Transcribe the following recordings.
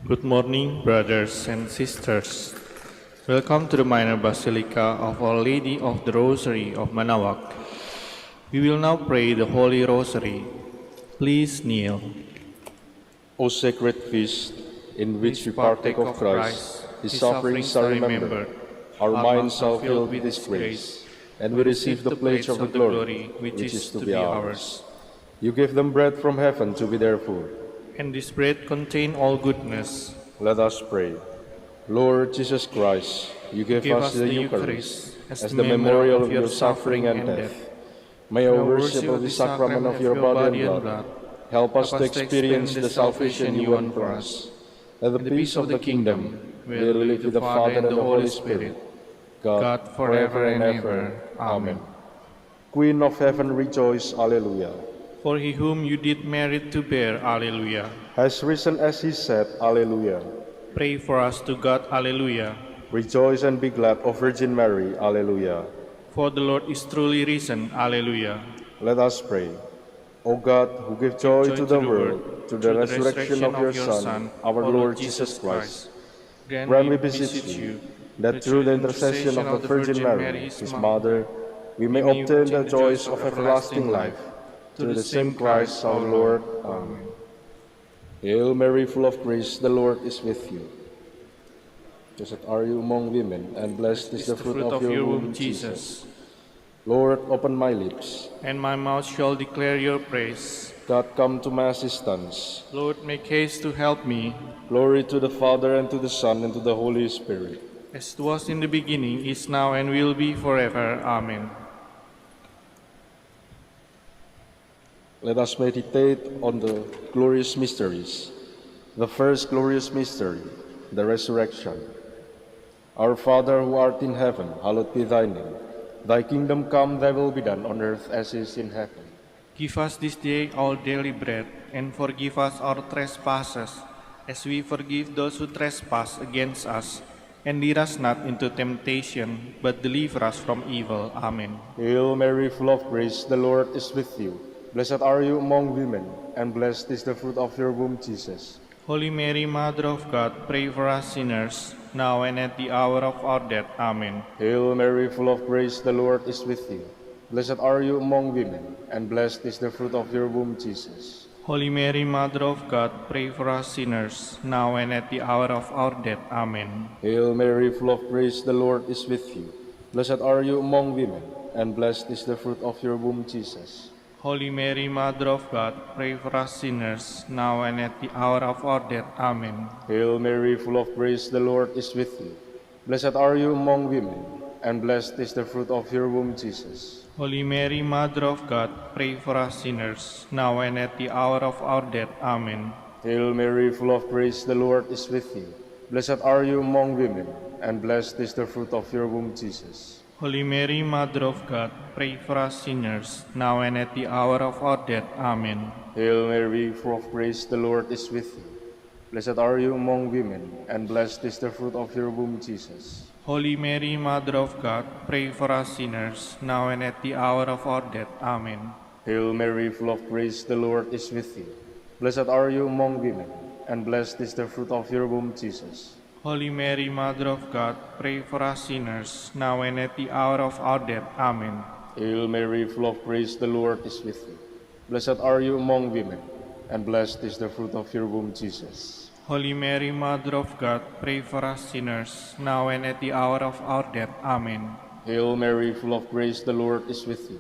Good morning, brothers and sisters. Welcome to the Minor Basilica of Our Lady of the Rosary of Manaoag. We will now pray the Holy Rosary. Please kneel. O sacred feast, in which we partake of Christ, His sufferings are remembered, our minds are filled with His grace, and we receive the pledge of the glory which is to be ours. You give them bread from heaven to be their food. And this bread contain all goodness. Let us pray. Lord Jesus Christ, you give us the Eucharist as the memorial of your suffering and death. May our worship of the sacrament of your body and blood help us to experience the salvation you won for us. Let the peace of the kingdom, where we live with the Father and the Holy Spirit, God forever and ever. Amen. Queen of heaven, rejoice, Alleluia. For he whom you did merit to bear, Alleluia. Has risen as he said, Alleluia. Pray for us to God, Alleluia. Rejoice and be glad, O Virgin Mary, Alleluia. For the Lord is truly risen, Alleluia. Let us pray. O God, who give joy to the world, through the resurrection of your Son, our Lord Jesus Christ, grant, we beseech you, that through the intercession of the Virgin Mary, his Mother, we may obtain the joys of everlasting life. Through the same Christ our Lord. Amen. Hail Mary, full of grace, the Lord is with you. Blessed are you among women, and blessed is the fruit of your womb, Jesus. Lord, open my lips, and my mouth shall declare your praise. God, come to my assistance. Lord, make haste to help me. Glory to the Father, and to the Son, and to the Holy Spirit. As it was in the beginning, is now, and will be forever. Amen. Let us meditate on the glorious mysteries. The first glorious mystery, the resurrection. Our Father who art in heaven, hallowed be thy name. Thy kingdom come, thy will be done on earth as it is in heaven. Give us this day our daily bread, and forgive us our trespasses, as we forgive those who trespass against us. And lead us not into temptation, but deliver us from evil. Amen. Hail Mary, full of grace, the Lord is with you. Blessed are you among women, and blessed is the fruit of your womb, Jesus. Holy Mary, Mother of God, pray for us sinners, now and at the hour of our death. Amen. Hail Mary, full of grace, the Lord is with you. Blessed are you among women, and blessed is the fruit of your womb, Jesus. Holy Mary, Mother of God, pray for us sinners, now and at the hour of our death. Amen. Hail Mary, full of grace, the Lord is with you. Blessed are you among women, and blessed is the fruit of your womb, Jesus. Holy Mary, Mother of God, pray for us sinners, now and at the hour of our death. Amen. Hail Mary, full of grace, the Lord is with you. Blessed are you among women, and blessed is the fruit of your womb, Jesus. Holy Mary, Mother of God, pray for us sinners, now and at the hour of our death. Amen. Hail Mary, full of grace, the Lord is with you. Blessed are you among women, and blessed is the fruit of your womb, Jesus. Holy Mary, Mother of God, pray for us sinners, now and at the hour of our death. Amen. Hail Mary, full of grace, the Lord is with you. Blessed are you among women, and blessed is the fruit of your womb, Jesus. Holy Mary, Mother of God, pray for us sinners, now and at the hour of our death. Amen. Hail Mary, full of grace, the Lord is with you. Blessed are you among women, and blessed is the fruit of your womb, Jesus. Holy Mary, Mother of God, pray for us sinners, now and at the hour of our death. Amen. Hail Mary, full of grace, the Lord is with you. Blessed are you among women, and blessed is the fruit of your womb, Jesus. Holy Mary, Mother of God, pray for us sinners, now and at the hour of our death. Amen. Hail Mary, full of grace, the Lord is with you.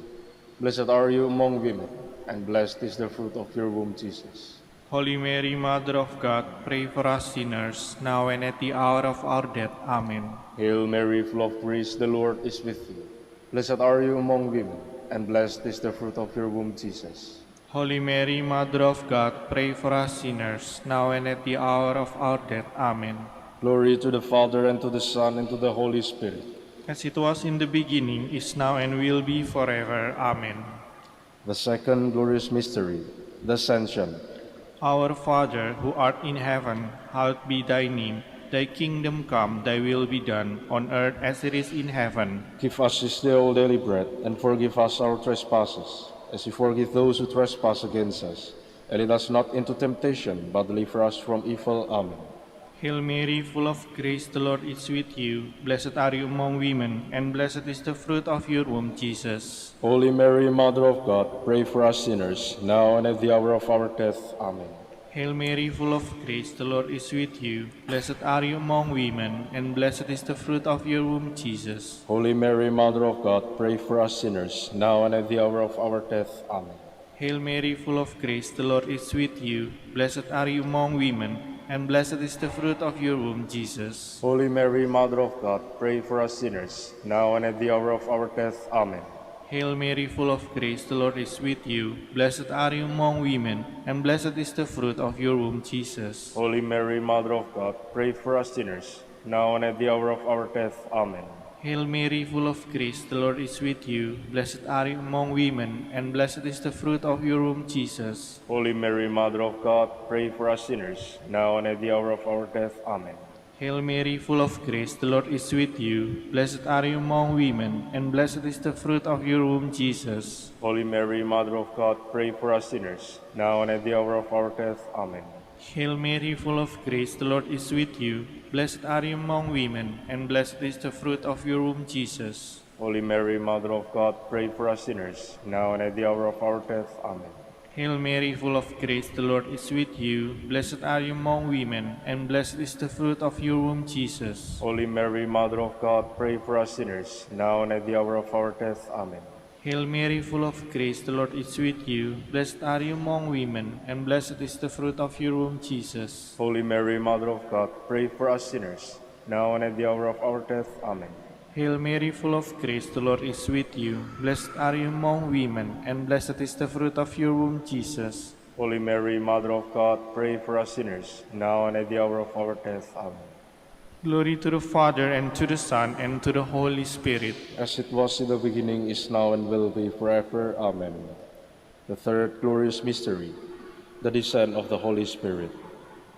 Blessed are you among women, and blessed is the fruit of your womb, Jesus. Holy Mary, Mother of God, pray for us sinners, now and at the hour of our death. Amen. Hail Mary, full of grace, the Lord is with you. Blessed are you among women, and blessed is the fruit of your womb, Jesus. Holy Mary, Mother of God, pray for us sinners, now and at the hour of our death. Amen. Glory to the Father, and to the Son, and to the Holy Spirit. As it was in the beginning, is now, and will be forever. Amen. The second glorious mystery, the Ascension. Our Father, who art in heaven, hallowed be thy name. Thy kingdom come, thy will be done, on earth as it is in heaven. Give us this day our daily bread, and forgive us our trespasses, as we forgive those who trespass against us. And lead us not into temptation, but deliver us from evil. Amen. Hail Mary, full of grace, the Lord is with you. Blessed are you among women, and blessed is the fruit of your womb, Jesus. Holy Mary, Mother of God, pray for us sinners, now and at the hour of our death. Amen. Hail Mary, full of grace, the Lord is with you. Blessed are you among women, and blessed is the fruit of your womb, Jesus. Holy Mary, Mother of God, pray for us sinners, now and at the hour of our death. Amen. Hail Mary, full of grace, the Lord is with you. Blessed are you among women, and blessed is the fruit of your womb, Jesus. Holy Mary, Mother of God, pray for us sinners, now and at the hour of our death. Amen. Hail Mary, full of grace, the Lord is with you. Blessed are you among women, and blessed is the fruit of your womb, Jesus. Holy Mary, Mother of God, pray for us sinners, now and at the hour of our death. Amen. Hail Mary, full of grace, the Lord is with you. Blessed are you among women, and blessed is the fruit of your womb, Jesus. Holy Mary, Mother of God, pray for us sinners, now and at the hour of our death. Amen. Hail Mary, full of grace, the Lord is with you. Blessed are you among women, and blessed is the fruit of your womb, Jesus. Holy Mary, Mother of God, pray for us sinners, now and at the hour of our death. Amen. Hail Mary, full of grace, the Lord is with you. Blessed are you among women, and blessed is the fruit of your womb, Jesus. Holy Mary, Mother of God, pray for us sinners, now and at the hour of our death. Amen. Hail Mary, full of grace, the Lord is with you. Blessed are you among women, and blessed is the fruit of your womb, Jesus. Holy Mary, Mother of God, pray for us sinners, now and at the hour of our death. Amen. Hail Mary, full of grace, the Lord is with you. Blessed are you among women, and blessed is the fruit of your womb, Jesus. Holy Mary, Mother of God, pray for us sinners, now and at the hour of our death. Amen. Hail Mary, full of grace, the Lord is with you. Blessed are you among women, and blessed is the fruit of your womb, Jesus. Holy Mary, Mother of God, pray for us sinners, now and at the hour of our death. Amen. Glory to the Father, and to the Son, and to the Holy Spirit. As it was in the beginning, is now, and will be forever. Amen. The third glorious mystery, the descent of the Holy Spirit.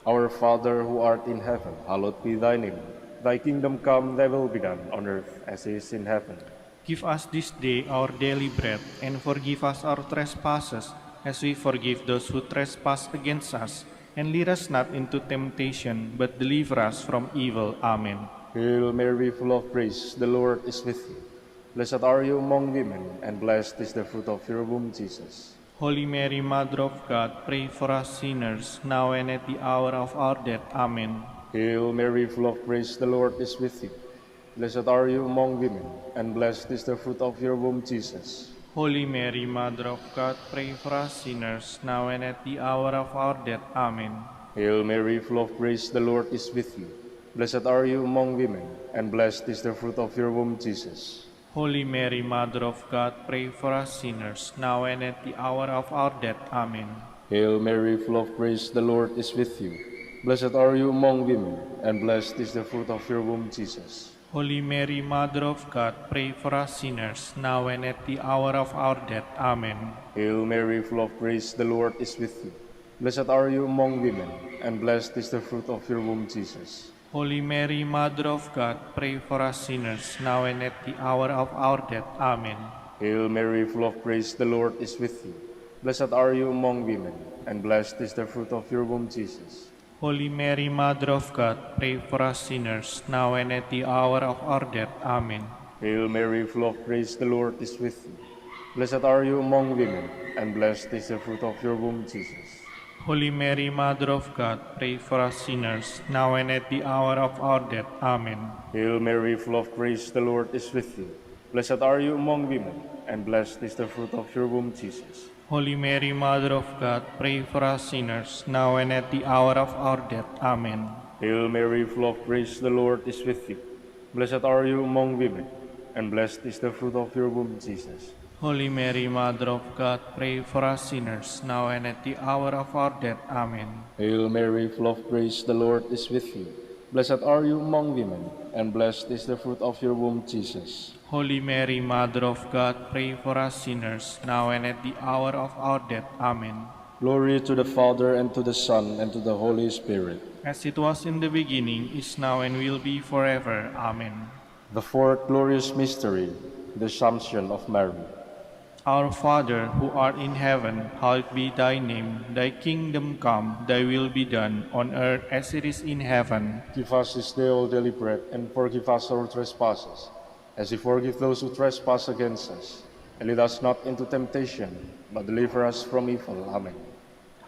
Our Father, who art in heaven, hallowed be thy name. Thy kingdom come, thy will be done, on earth as it is in heaven. Give us this day our daily bread, and forgive us our trespasses, as we forgive those who trespass against us. And lead us not into temptation, but deliver us from evil. Amen. Hail Mary, full of grace, the Lord is with you. Blessed are you among women, and blessed is the fruit of your womb, Jesus. Holy Mary, Mother of God, pray for us sinners, now and at the hour of our death. Amen. Hail Mary, full of grace, the Lord is with you. Blessed are you among women, and blessed is the fruit of your womb, Jesus. Holy Mary, Mother of God, pray for us sinners, now and at the hour of our death. Amen. Hail Mary, full of grace, the Lord is with you. Blessed are you among women, and blessed is the fruit of your womb, Jesus. Holy Mary, Mother of God, pray for us sinners, now and at the hour of our death. Amen. Hail Mary, full of grace, the Lord is with you. Blessed are you among women, and blessed is the fruit of your womb, Jesus. Holy Mary, Mother of God, pray for us sinners, now and at the hour of our death. Amen. Hail Mary, full of grace, the Lord is with you. Blessed are you among women, and blessed is the fruit of your womb, Jesus. Holy Mary, Mother of God, pray for us sinners, now and at the hour of our death. Amen. Hail Mary, full of grace, the Lord is with you. Blessed are you among women, and blessed is the fruit of your womb, Jesus. Holy Mary, Mother of God, pray for us sinners, now and at the hour of our death. Amen. Hail Mary, full of grace, the Lord is with you. Blessed are you among women, and blessed is the fruit of your womb, Jesus. Holy Mary, Mother of God, pray for us sinners, now and at the hour of our death. Amen. Hail Mary, full of grace, the Lord is with you. Blessed are you among women, and blessed is the fruit of your womb, Jesus. Holy Mary, Mother of God, pray for us sinners, now and at the hour of our death. Amen. Hail Mary, full of grace, the Lord is with you. Blessed are you among women, and blessed is the fruit of your womb, Jesus. Holy Mary, Mother of God, pray for us sinners, now and at the hour of our death. Amen. Hail Mary, full of grace, the Lord is with you. Blessed are you among women, and blessed is the fruit of your womb, Jesus. Holy Mary, Mother of God, pray for us sinners, now and at the hour of our death. Amen. Glory to the Father, and to the Son, and to the Holy Spirit. As it was in the beginning, is now, and will be forever. Amen. The fourth glorious mystery, the Assumption of Mary. Our Father, who art in heaven, hallowed be thy name. Thy kingdom come, thy will be done, on earth as it is in heaven. Give us this day our daily bread, and forgive us our trespasses, as we forgive those who trespass against us. And lead us not into temptation, but deliver us from evil. Amen.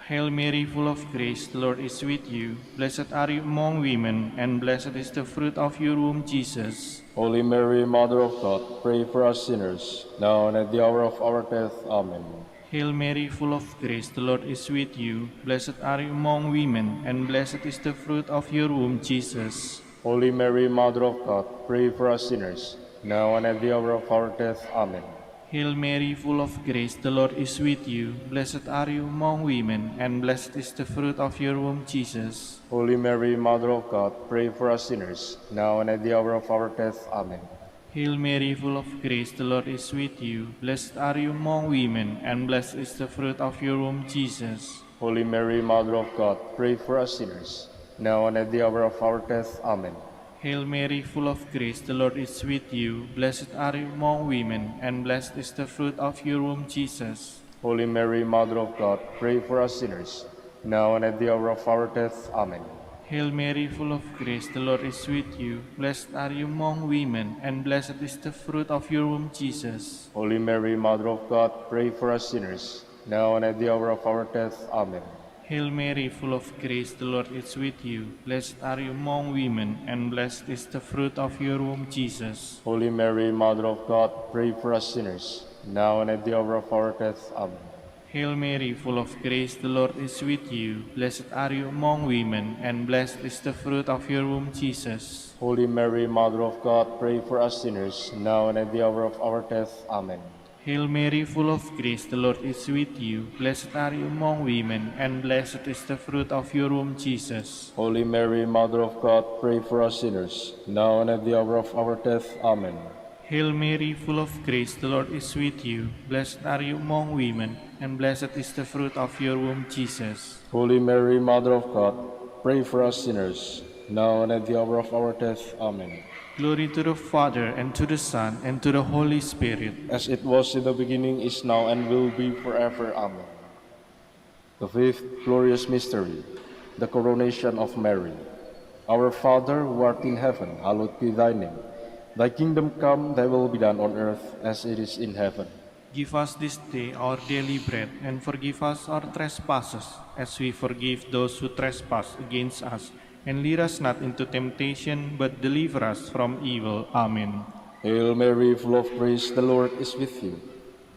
Hail Mary, full of grace, the Lord is with you. Blessed are you among women, and blessed is the fruit of your womb, Jesus. Holy Mary, Mother of God, pray for us sinners, now and at the hour of our death. Amen. Hail Mary, full of grace, the Lord is with you. Blessed are you among women, and blessed is the fruit of your womb, Jesus. Holy Mary, Mother of God, pray for us sinners, now and at the hour of our death. Amen. Hail Mary, full of grace, the Lord is with you. Blessed are you among women, and blessed is the fruit of your womb, Jesus. Holy Mary, Mother of God, pray for us sinners, now and at the hour of our death. Amen. Hail Mary, full of grace, the Lord is with you. Blessed are you among women, and blessed is the fruit of your womb, Jesus. Holy Mary, Mother of God, pray for us sinners, now and at the hour of our death. Amen. Hail Mary, full of grace, the Lord is with you. Blessed are you among women, and blessed is the fruit of your womb, Jesus. Holy Mary, Mother of God, pray for us sinners, now and at the hour of our death. Amen. Hail Mary, full of grace, the Lord is with you. Blessed are you among women, and blessed is the fruit of your womb, Jesus. Holy Mary, Mother of God, pray for us sinners, now and at the hour of our death. Amen. Hail Mary, full of grace, the Lord is with you. Blessed are you among women, and blessed is the fruit of your womb, Jesus. Holy Mary, Mother of God, pray for us sinners, now and at the hour of our death. Amen. Hail Mary, full of grace, the Lord is with you. Blessed are you among women, and blessed is the fruit of your womb, Jesus. Holy Mary, Mother of God, pray for us sinners, now and at the hour of our death. Amen. Hail Mary, full of grace, the Lord is with you. Blessed are you among women, and blessed is the fruit of your womb, Jesus. Holy Mary, Mother of God, pray for us sinners, now and at the hour of our death. Amen. Hail Mary, full of grace, the Lord is with you. Blessed are you among women, and blessed is the fruit of your womb, Jesus. Holy Mary, Mother of God, pray for us sinners, now and at the hour of our death. Amen. Glory to the Father, and to the Son, and to the Holy Spirit. As it was in the beginning, is now, and will be forever. Amen. The fifth glorious mystery, the coronation of Mary. Our Father, who art in heaven, hallowed be thy name. Thy kingdom come, thy will be done on earth as it is in heaven. Give us this day our daily bread, and forgive us our trespasses, as we forgive those who trespass against us. And lead us not into temptation, but deliver us from evil. Amen. Hail Mary, full of grace, the Lord is with you.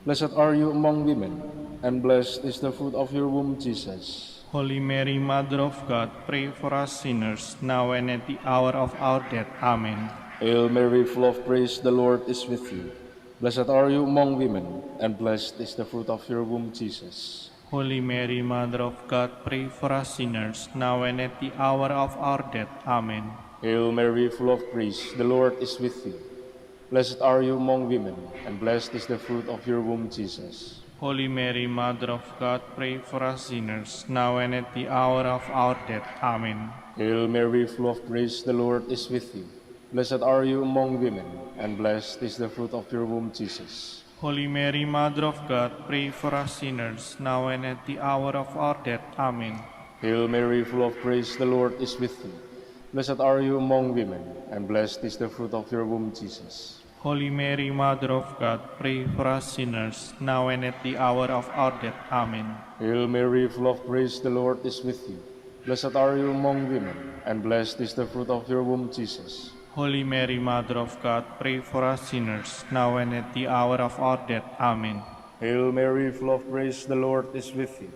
Blessed are you among women, and blessed is the fruit of your womb, Jesus. Holy Mary, Mother of God, pray for us sinners, now and at the hour of our death. Amen. Hail Mary, full of grace, the Lord is with you. Blessed are you among women, and blessed is the fruit of your womb, Jesus. Holy Mary, Mother of God, pray for us sinners, now and at the hour of our death. Amen. Hail Mary, full of grace, the Lord is with you. Blessed are you among women, and blessed is the fruit of your womb, Jesus. Holy Mary, Mother of God, pray for us sinners, now and at the hour of our death. Amen. Hail Mary, full of grace, the Lord is with you. Blessed are you among women, and blessed is the fruit of your womb, Jesus. Holy Mary, Mother of God, pray for us sinners, now and at the hour of our death. Amen. Hail Mary, full of grace, the Lord is with you. Blessed are you among women, and blessed is the fruit of your womb, Jesus. Holy Mary, Mother of God, pray for us sinners, now and at the hour of our death. Amen. Hail Mary, full of grace, the Lord is with you. Blessed are you among women, and blessed is the fruit of your womb, Jesus. Holy Mary, Mother of God, pray for us sinners, now and at the hour of our death. Amen. Hail Mary, full of grace, the Lord is with you.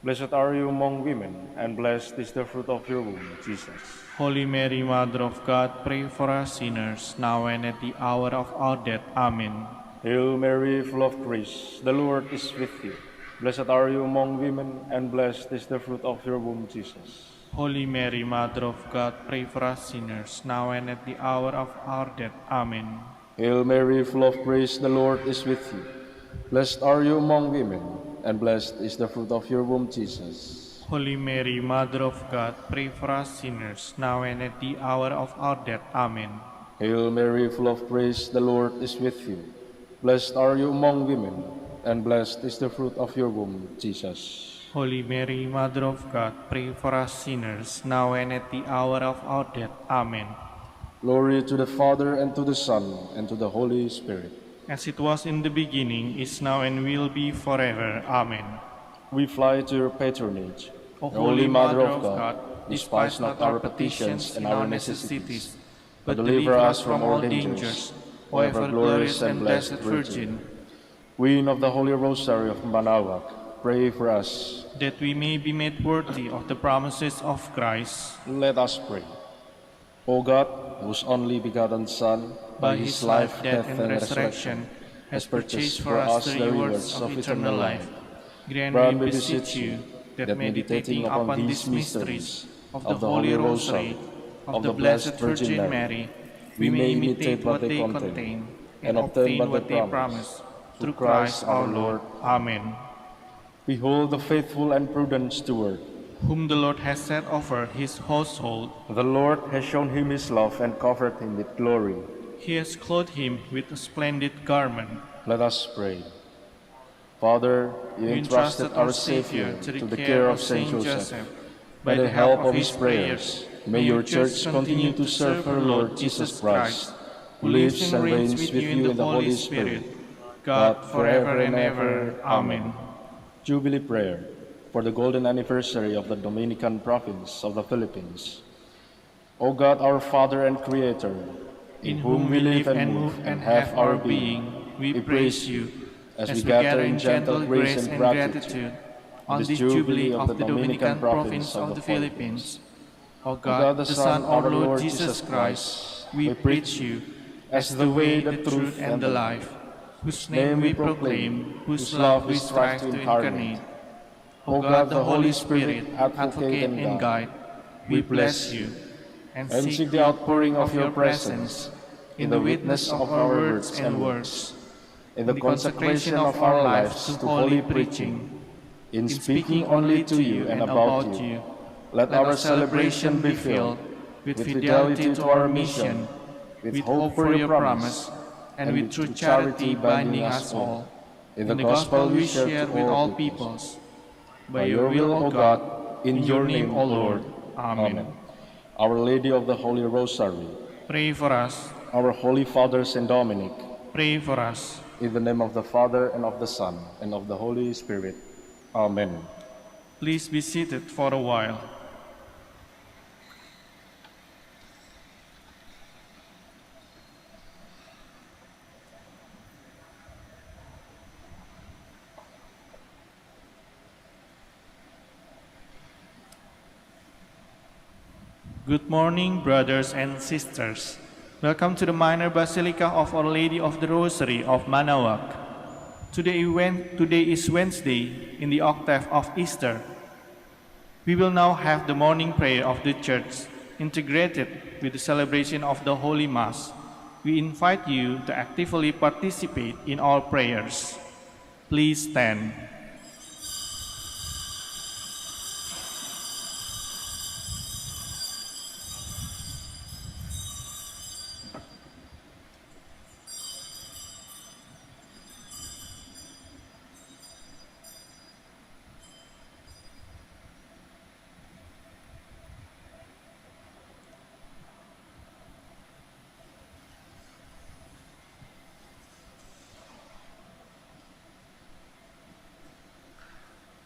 Blessed are you among women, and blessed is the fruit of your womb, Jesus. Holy Mary, Mother of God, pray for us sinners, now and at the hour of our death. Amen. Hail Mary, full of grace, the Lord is with you. Blessed are you among women, and blessed is the fruit of your womb, Jesus. Holy Mary, Mother of God, pray for us sinners, now and at the hour of our death. Amen. Hail Mary, full of grace, the Lord is with you. Blessed are you among women, and blessed is the fruit of your womb, Jesus. Holy Mary, Mother of God, pray for us sinners, now and at the hour of our death. Amen. Hail Mary, full of grace, the Lord is with you. Blessed are you among women, and blessed is the fruit of your womb, Jesus. Holy Mary, Mother of God, pray for us sinners, now and at the hour of our death. Amen. Glory to the Father, and to the Son, and to the Holy Spirit. As it was in the beginning, is now, and will be forever. Amen. We fly to your patronage, O the Holy Mother of God. Despise not our petitions and our necessities, but deliver us from all dangers, O ever glorious and blessed Virgin. Queen of the Holy Rosary of Manaoag, pray for us. That we may be made worthy of the promises of Christ. Let us pray. O God, whose only begotten Son, By his life, death, and resurrection, has purchased for us the rewards of eternal life. Grant, we beseech you, that meditating upon these mysteries of the Holy Rosary, of the Blessed Virgin Mary, we may imitate what they contain, and obtain what they promise, through Christ our Lord. Amen. Behold the faithful and prudent steward, whom the Lord has set over his household. The Lord has shown him his love and covered him with glory. He has clothed him with a splendid garment. Let us pray. Father, you entrusted our Savior to the care of Saint Joseph. By the help of his prayers, may your Church continue to serve her Lord Jesus Christ, who lives and reigns with you in the Holy Spirit, God forever and ever. Amen. Jubilee Prayer for the golden anniversary of the Dominican province of the Philippines. O God, our Father and Creator, in whom we live and move and have our being, we praise you, as we gather in gentle grace and gratitude on this Jubilee of the Dominican province of the Philippines. O God, the Son of our Lord Jesus Christ, we preach you as the way, the truth, and the life, whose name we proclaim, whose love we strive to incarnate. O God, the Holy Spirit, advocate and guide, we bless you, and seek the outpouring of your presence in the witness of our words and works, in the consecration of our lives to holy preaching, in speaking only to you and about you. Let our celebration be filled with fidelity to our mission, with hope for your promise, and with true charity binding us all, in the gospel we share with all peoples. By your will, O God, in your name, O Lord. Amen. Our Lady of the Holy Rosary, pray for us. Our Holy Father Saint Dominic, pray for us. In the name of the Father, and of the Son, and of the Holy Spirit. Amen. Please be seated for a while. Good morning, brothers and sisters. Welcome to the Minor Basilica of Our Lady of the Rosary of Manaoag. Today is Wednesday in the octave of Easter. We will now have the morning prayer of the Church integrated with the celebration of the Holy Mass. We invite you to actively participate in our prayers. Please stand.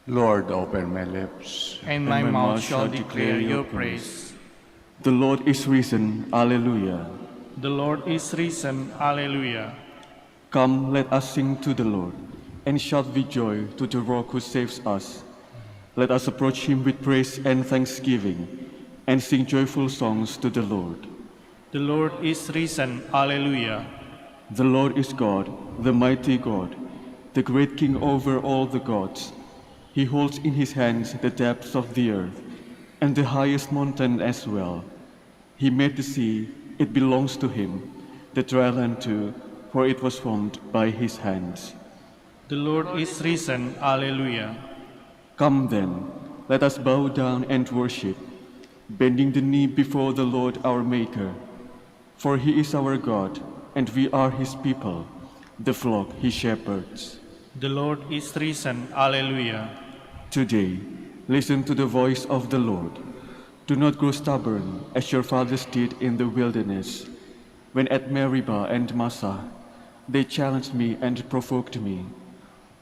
Lord, open my lips, And my mouth shall declare your praise. The Lord is risen, Alleluia. The Lord is risen, Alleluia. Come, let us sing to the Lord, and shout with joy to the Rock who saves us. Let us approach him with praise and thanksgiving, and sing joyful songs to the Lord. The Lord is risen, Alleluia. The Lord is God, the mighty God, the great King over all the gods. He holds in his hands the depths of the earth, and the highest mountain as well. He made the sea, it belongs to him, the dry land too, for it was formed by his hands. The Lord is risen, Alleluia. Come then, let us bow down and worship, bending the knee before the Lord our Maker. For he is our God, and we are his people, the flock he shepherds. The Lord is risen. Alleluia. Today, listen to the voice of the Lord. Do not grow stubborn as your fathers did in the wilderness, when at Meribah and Massah they challenged me and provoked me,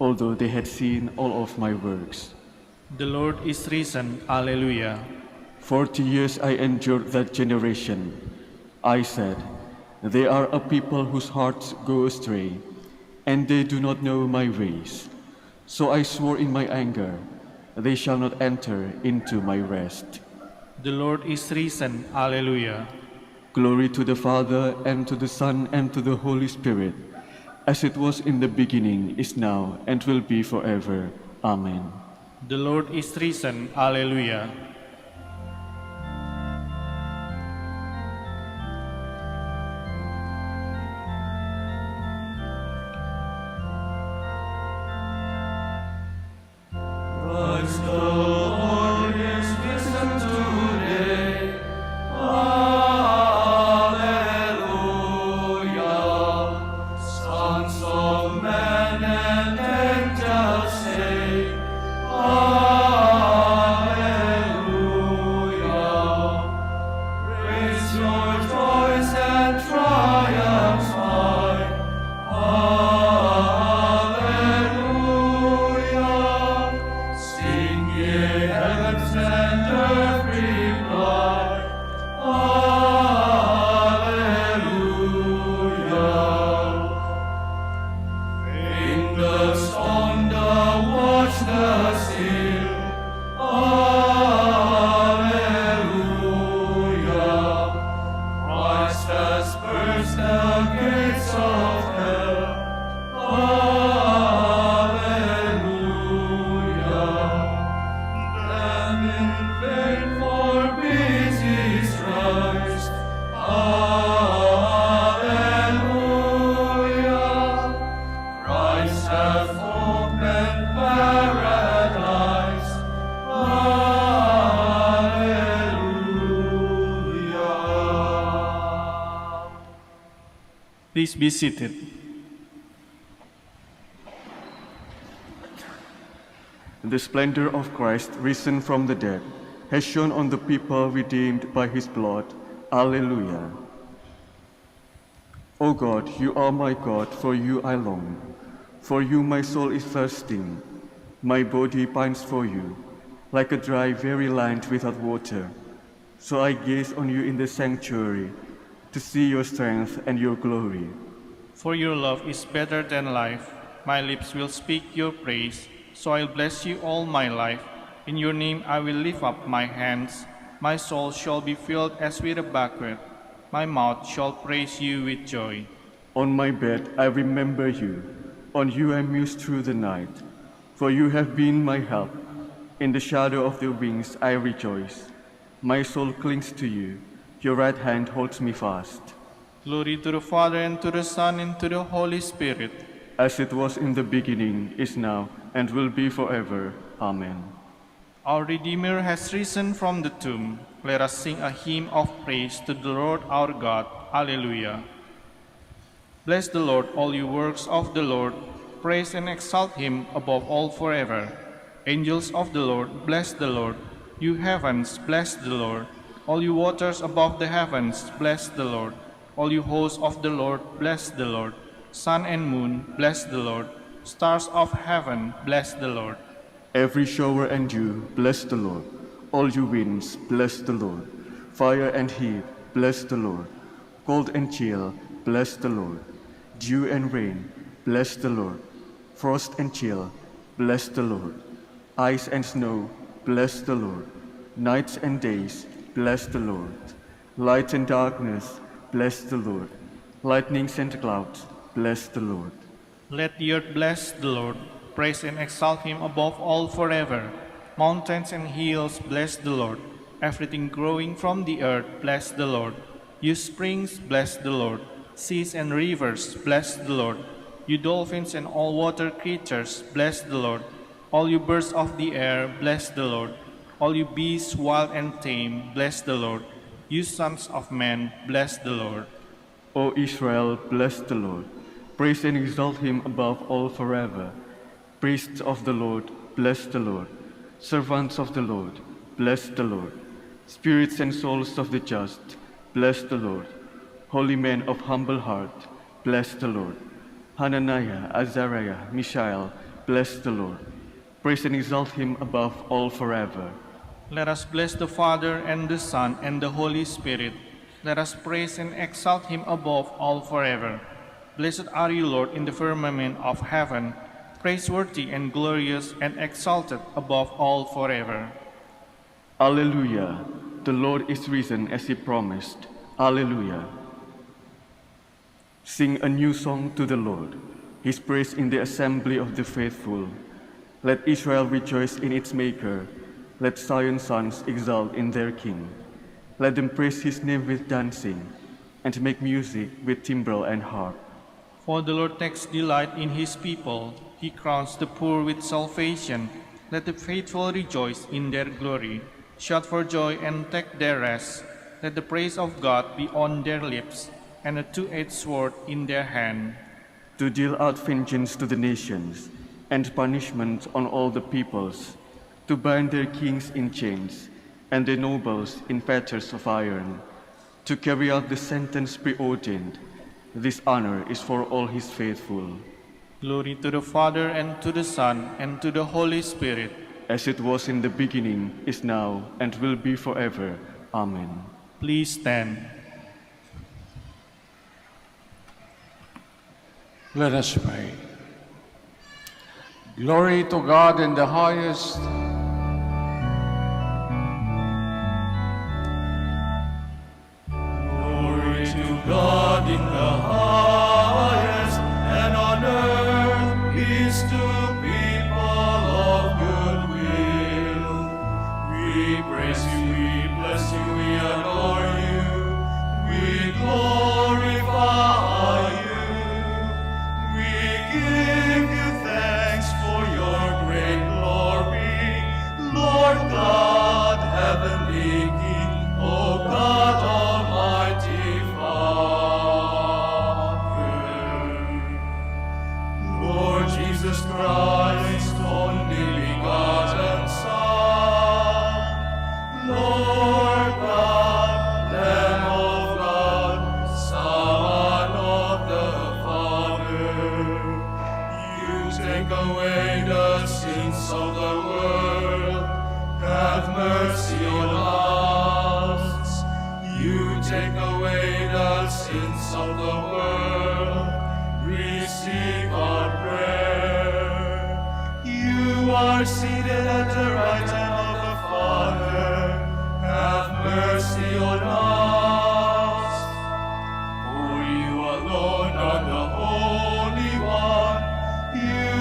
although they had seen all of my works. The Lord is risen. Alleluia. 40 years I endured that generation. I said, they are a people whose hearts go astray, and they do not know my ways. So I swore in my anger, they shall not enter into my rest. The Lord is risen. Alleluia. Glory to the Father, and to the Son, and to the Holy Spirit, as it was in the beginning, is now, and will be forever. Amen. The Lord is risen. Alleluia. Please be seated. The splendor of Christ, risen from the dead, has shone on the people redeemed by his blood. Alleluia. O God, you are my God, for you I long. For you my soul is thirsting. My body pines for you, like a dry, weary land without water. So I gaze on you in the sanctuary, to see your strength and your glory. For your love is better than life. My lips will speak your praise, so I'll bless you all my life. In your name I will lift up my hands. My soul shall be filled as with a banquet. My mouth shall praise you with joy. On my bed I remember you. On you I muse through the night. For you have been my help. In the shadow of your wings I rejoice. My soul clings to you. Your right hand holds me fast. Glory to the Father, and to the Son, and to the Holy Spirit. As it was in the beginning, is now, and will be forever. Amen. Our Redeemer has risen from the tomb. Let us sing a hymn of praise to the Lord our God. Alleluia. Bless the Lord, all you works of the Lord. Praise and exalt him above all forever. Angels of the Lord, bless the Lord. You heavens, bless the Lord. All you waters above the heavens, bless the Lord. All you hosts of the Lord, bless the Lord. Sun and moon, bless the Lord. Stars of heaven, bless the Lord. Every shower and dew, bless the Lord. All you winds, bless the Lord. Fire and heat, bless the Lord. Cold and chill, bless the Lord. Dew and rain, bless the Lord. Frost and chill, bless the Lord. Ice and snow, bless the Lord. Nights and days, bless the Lord. Light and darkness, bless the Lord. Lightnings and clouds, bless the Lord. Let the earth bless the Lord. Praise and exalt him above all forever. Mountains and hills, bless the Lord. Everything growing from the earth, bless the Lord. You springs, bless the Lord. Seas and rivers, bless the Lord. You dolphins and all water creatures, bless the Lord. All you birds of the air, bless the Lord. All you beasts, wild and tame, bless the Lord. You sons of men, bless the Lord. O Israel, bless the Lord. Praise and exalt him above all forever. Priests of the Lord, bless the Lord. Servants of the Lord, bless the Lord. Spirits and souls of the just, bless the Lord. Holy men of humble heart, bless the Lord. Hananiah, Azariah, Mishael, bless the Lord. Praise and exalt him above all forever. Let us bless the Father, and the Son, and the Holy Spirit. Let us praise and exalt him above all forever. Blessed are you, Lord, in the firmament of heaven, praiseworthy and glorious and exalted above all forever. Alleluia. The Lord is risen as he promised. Alleluia. Sing a new song to the Lord, his praise in the assembly of the faithful. Let Israel rejoice in its Maker. Let Zion's sons exult in their King. Let them praise his name with dancing, and make music with timbrel and harp. For the Lord takes delight in his people. He crowns the poor with salvation. Let the faithful rejoice in their glory. Shout for joy and take their rest. Let the praise of God be on their lips, and a two-edged sword in their hand. To deal out vengeance to the nations, and punishment on all the peoples, to bind their kings in chains, and their nobles in fetters of iron, to carry out the sentence preordained. This honor is for all his faithful. Glory to the Father, and to the Son, and to the Holy Spirit. As it was in the beginning, is now, and will be forever. Amen. Please stand. Let us pray. Glory to God in the highest. Glory to God in the highest, and on earth peace to people of good will. We praise you, we bless you, we adore you, we glorify you. We give you thanks for your great glory, Lord God, heavenly King, O God, Almighty Father. Lord Jesus Christ, only begotten Son, Lord God, Lamb of God, Son of the Father, you take away the sins of the world, have mercy on us. You take away the sins of the world, receive our prayer. You are seated at the right hand of the Father, have mercy on us. For you alone are the Holy One, you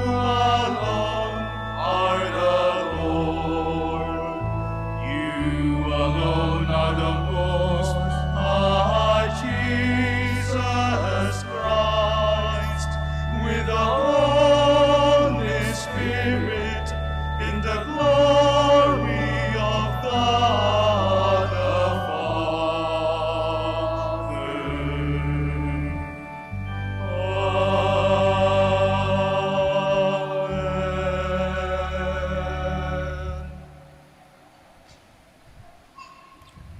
alone are the Lord. You alone are the Most High Jesus Christ, with the Holy Spirit, in the glory of God the Father.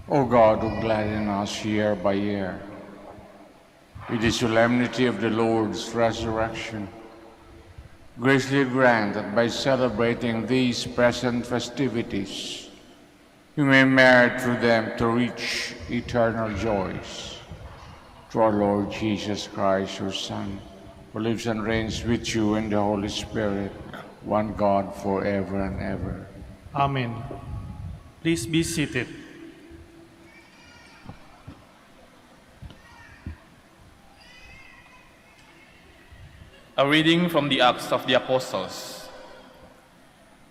O God, who gladden us year by year with the solemnity of the Lord's resurrection, graciously grant that by celebrating these present festivities, we may merit through them to reach eternal joys. Through our Lord Jesus Christ, your Son, who lives and reigns with you in the Holy Spirit, one God, forever and ever. Amen. Please be seated. A reading from the Acts of the Apostles.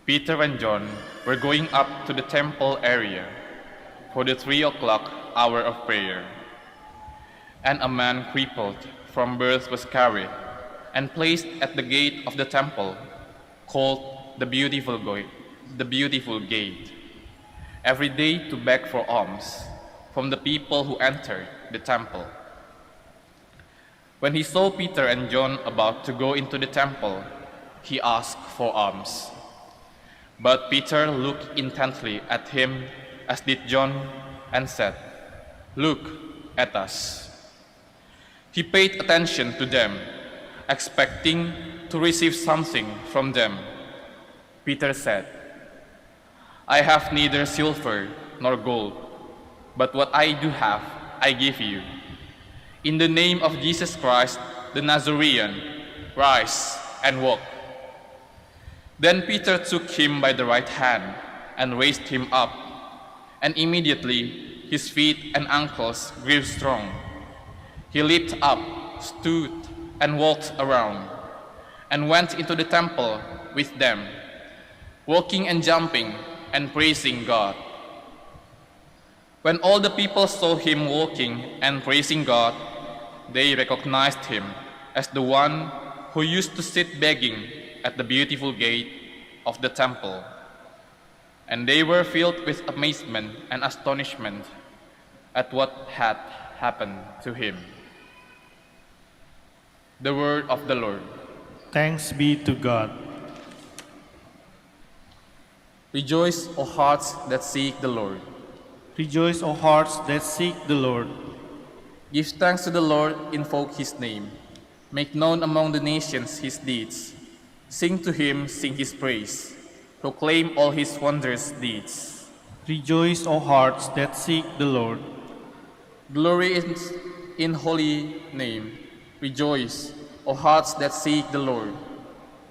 Peter and John were going up to the temple area for the 3 o'clock hour of prayer. And a man crippled from birth was carried and placed at the gate of the temple, called the Beautiful Gate, every day to beg for alms from the people who entered the temple. When he saw Peter and John about to go into the temple, he asked for alms. But Peter looked intently at him, as did John, and said, "Look at us." He paid attention to them, expecting to receive something from them. Peter said, "I have neither silver nor gold, but what I do have, I give you. In the name of Jesus Christ, the Nazarene, rise and walk." Then Peter took him by the right hand and raised him up, and immediately his feet and ankles grew strong. He leaped up, stood, and walked around, and went into the temple with them, walking and jumping and praising God. When all the people saw him walking and praising God, they recognized him as the one who used to sit begging at the beautiful gate of the temple. And they were filled with amazement and astonishment at what had happened to him. The word of the Lord. Thanks be to God. Rejoice, O hearts that seek the Lord. Rejoice, O hearts that seek the Lord. Give thanks to the Lord, invoke his name. Make known among the nations his deeds. Sing to him, sing his praise. Proclaim all his wondrous deeds. Rejoice, O hearts that seek the Lord. Glory in holy name. Rejoice, O hearts that seek the Lord.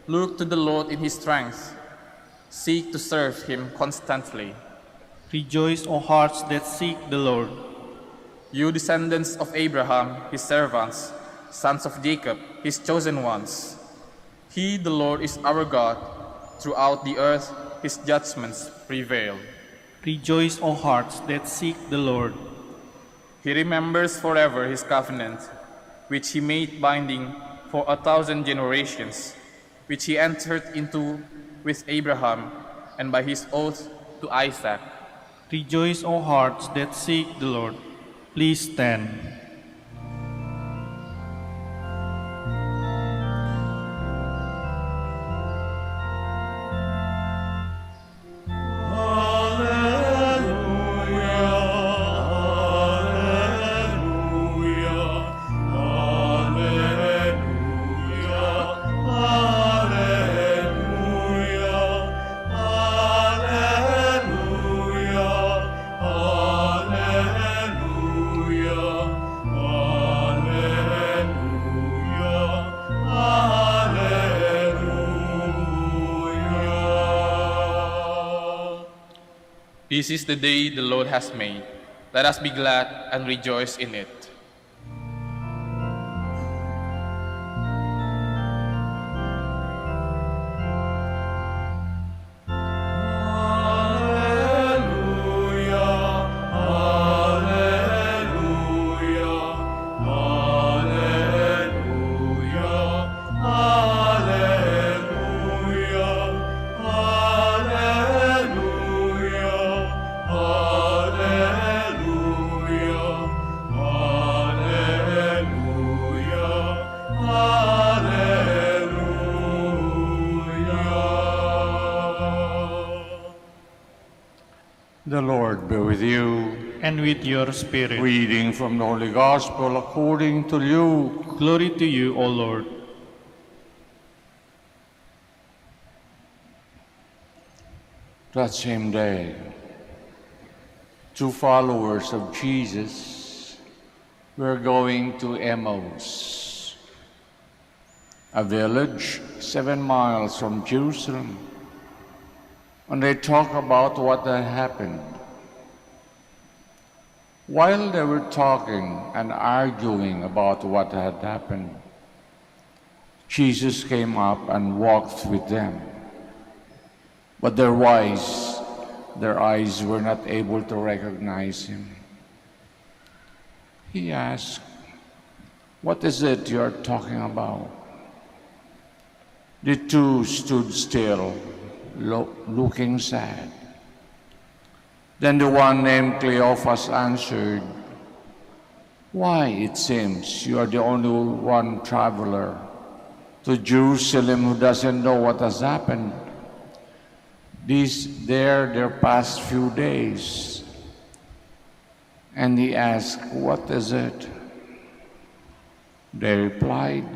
Look to the Lord in his strength. Seek to serve him constantly. Rejoice, O hearts that seek the Lord. You descendants of Abraham, his servants, sons of Jacob, his chosen ones. He, the Lord, is our God. Throughout the earth, his judgments prevail. Rejoice, O hearts that seek the Lord. He remembers forever his covenant, which he made binding for 1,000 generations, which he entered into with Abraham and by his oath to Isaac. Rejoice, O hearts that seek the Lord. Please stand. This is the day the Lord has made. Let us be glad and rejoice in it. The Lord be with you. And with your spirit. Reading from the Holy Gospel according to Luke. Glory to you, O Lord. That same day, two followers of Jesus were going to Emmaus, a village 7 miles from Jerusalem, and they talked about what had happened. While they were talking and arguing about what had happened, Jesus came up and walked with them. But their eyes were not able to recognize him. He asked, "What is it you are talking about?" The two stood still, looking sad. Then the one named Cleophas answered, "Why, it seems you are the only one traveler to Jerusalem who doesn't know what has happened their past few days. And he asked, "What is it?" They replied,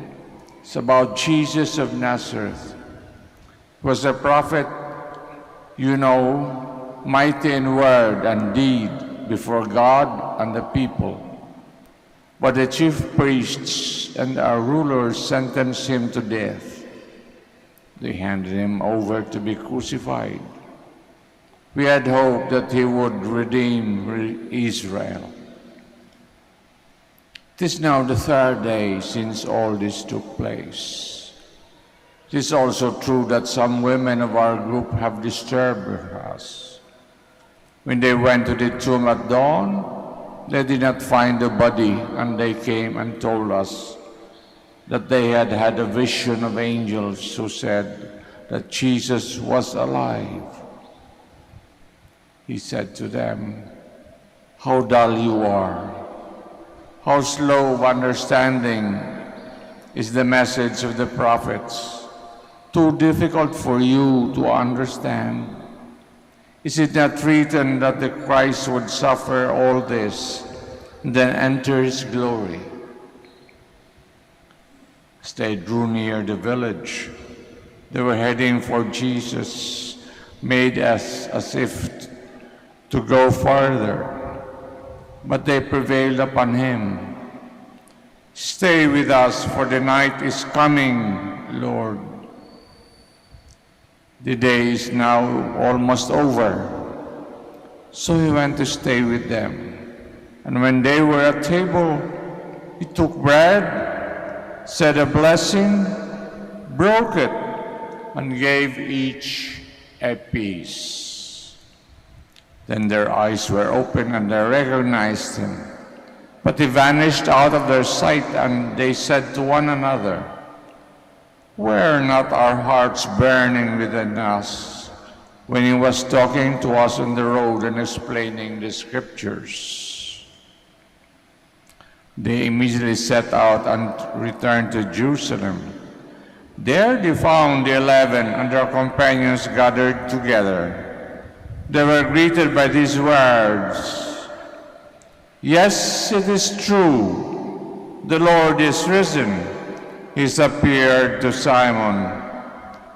"It's about Jesus of Nazareth. He was a prophet, you know, mighty in word and deed before God and the people. But the chief priests and our rulers sentenced him to death. They handed him over to be crucified. We had hoped that he would redeem Israel. It is now the third day since all this took place. It is also true that some women of our group have disturbed us. When they went to the tomb at dawn, they did not find the body, and they came and told us that they had had a vision of angels who said that Jesus was alive. He said to them, 'How dull you are! How slow of understanding is the message of the prophets! Too difficult for you to understand. Is it not written that the Christ would suffer all this, and then enter his glory?' As they drew near the village, they were heading for Jesus, made as if to go farther. But they prevailed upon him. 'Stay with us, for the night is coming, Lord. The day is now almost over.' So he went to stay with them. And when they were at table, he took bread, said a blessing, broke it, and gave each a piece. Then their eyes were opened and they recognized him. But he vanished out of their sight, and they said to one another, 'Were not our hearts burning within us when he was talking to us on the road and explaining the scriptures?' They immediately set out and returned to Jerusalem. There they found the 11 and their companions gathered together. They were greeted by these words, 'Yes, it is true. The Lord is risen. He's appeared to Simon.'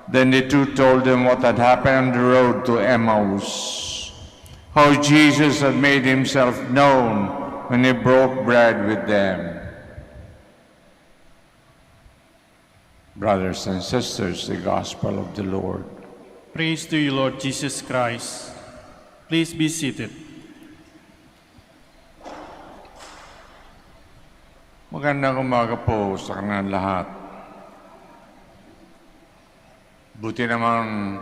Then the two told him what had happened on the road to Emmaus, how Jesus had made himself known when he broke bread with them. Brothers and sisters, the Gospel of the Lord. Praise to you, Lord Jesus Christ. Please be seated. Magandang umaga po sa kanilang lahat. Buti naman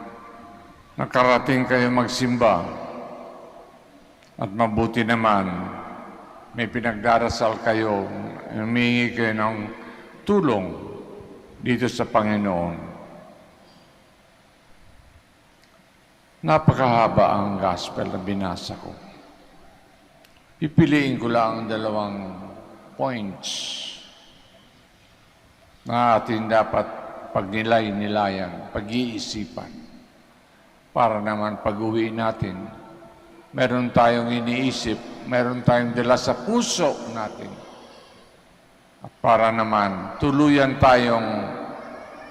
nakarating kayo magsimba. At mabuti naman may pinagdarasal kayo, humingi kayo ng tulong dito sa Panginoon. Napakahaba ang gospel na binasa ko. Pipiliin ko lang ang 2 points na atin dapat pagnilay-nilayan, pag-iisipan, para naman pag-uwi natin, meron tayong iniisip, meron tayong dala sa puso natin. At para naman tuluyan tayong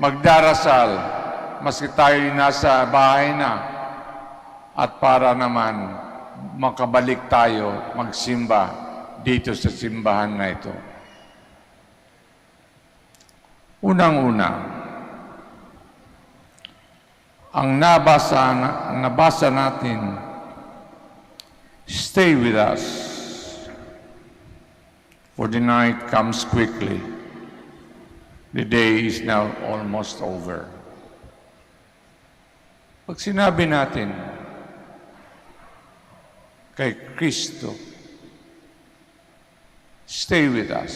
magdarasal, maski tayo nasa bahay na, at para naman makabalik tayo magsimba dito sa simbahan na ito. Unang-una, ang nabasa natin, "Stay with us, for the night comes quickly. The day is now almost over." Pag sinabi natin kay Kristo, "Stay with us,"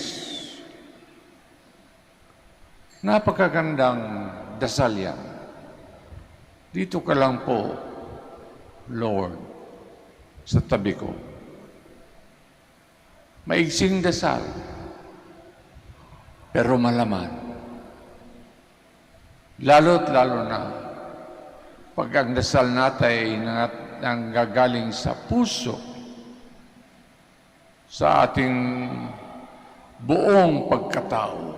napakagandang dasal yan. Dito ka lang po, Lord, sa tabi ko. Maigsing dasal, pero malaman. Lalo't lalo na pag ang dasal natin ay nanggagaling sa puso, sa ating buong pagkatao,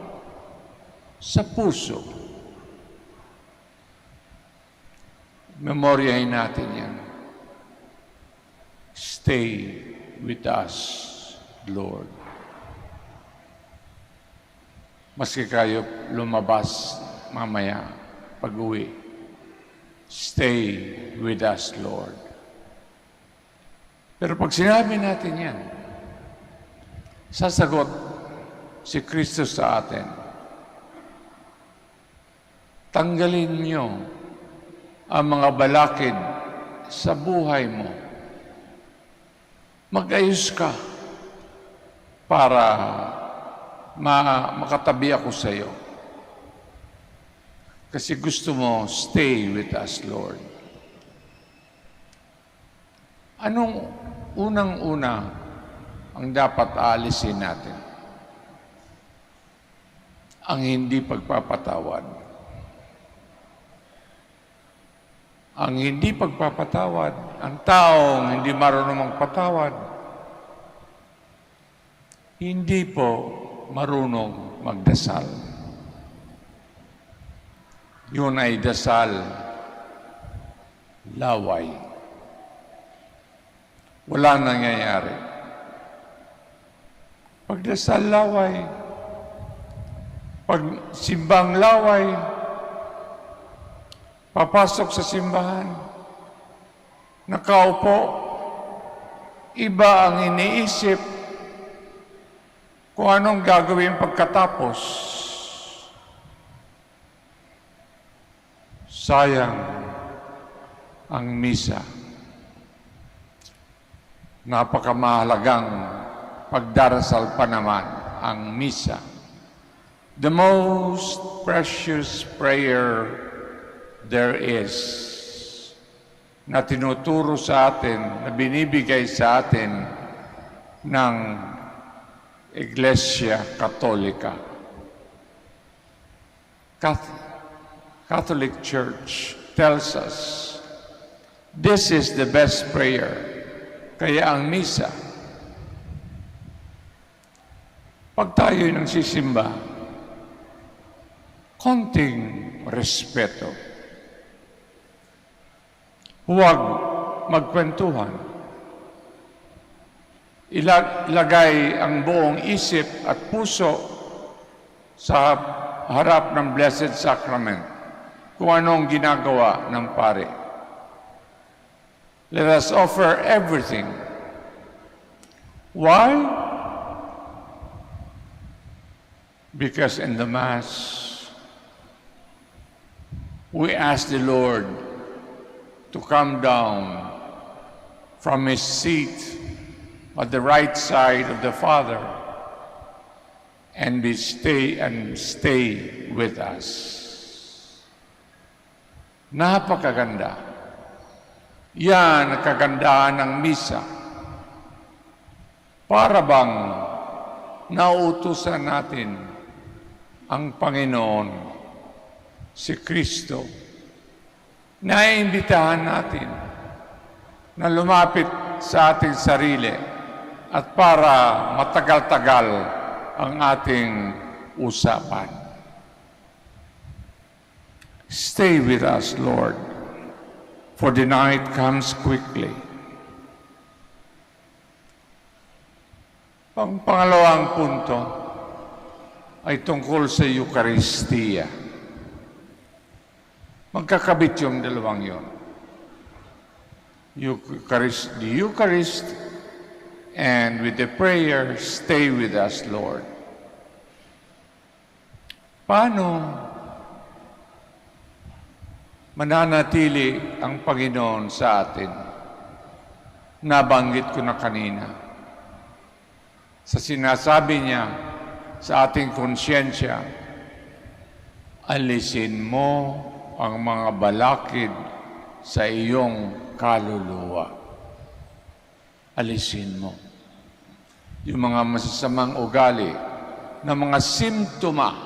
sa puso. Memoryahin natin yan. Stay with us, Lord. Maski kayo lumabas mamaya pag-uwi, stay with us, Lord. Pero pag sinabi natin yan, sasagot si Kristo sa atin. Tanggalin niyo ang mga balakid sa buhay mo. Mag-ayos ka para makatabi ako sa iyo. Kasi gusto mo, stay with us, Lord. Anong unang-una ang dapat aalisin natin? Ang hindi pagpapatawad. Ang hindi pagpapatawad, ang taong hindi marunong magpatawad, hindi po marunong magdasal. Yun ay dasal laway. Wala nangyayari. Pagdasal laway, pag simbang laway, papasok sa simbahan, nakaupo, iba ang iniisip kung anong gagawin pagkatapos. Sayang ang misa. Napakamahalagang pagdarasal pa naman ang misa. The most precious prayer there is, na tinuturo sa atin, na binibigay sa atin ng Iglesia Katolika. Catholic Church tells us this is the best prayer. Kaya ang misa, pag tayo'y nagsisimba, konting respeto. Huwag magkwentuhan. Ilagay ang buong isip at puso sa harap ng Blessed Sacrament kung anong ginagawa ng pare. Let us offer everything. Why? Because in the Mass, we ask the Lord to come down from His seat at the right side of the Father and stay with us. Napakaganda. Yan ang kagandahan ng misa. Para bang nauutusan natin ang Panginoon, si Kristo, naiimbitahan natin na lumapit sa ating sarili at para matagal-tagal ang ating usapan. Stay with us, Lord, for the night comes quickly. Ang pangalawang punto ay tungkol sa Eucharistia. Magkakabit yung dalawang yon. The Eucharist and with the prayer, stay with us, Lord. Paano mananatili ang Panginoon sa atin? Nabanggit ko na kanina. Sa sinasabi niya sa ating konsyensya, alisin mo ang mga balakid sa iyong kaluluwa. Alisin mo. Yung mga masasamang ugali na mga simptoma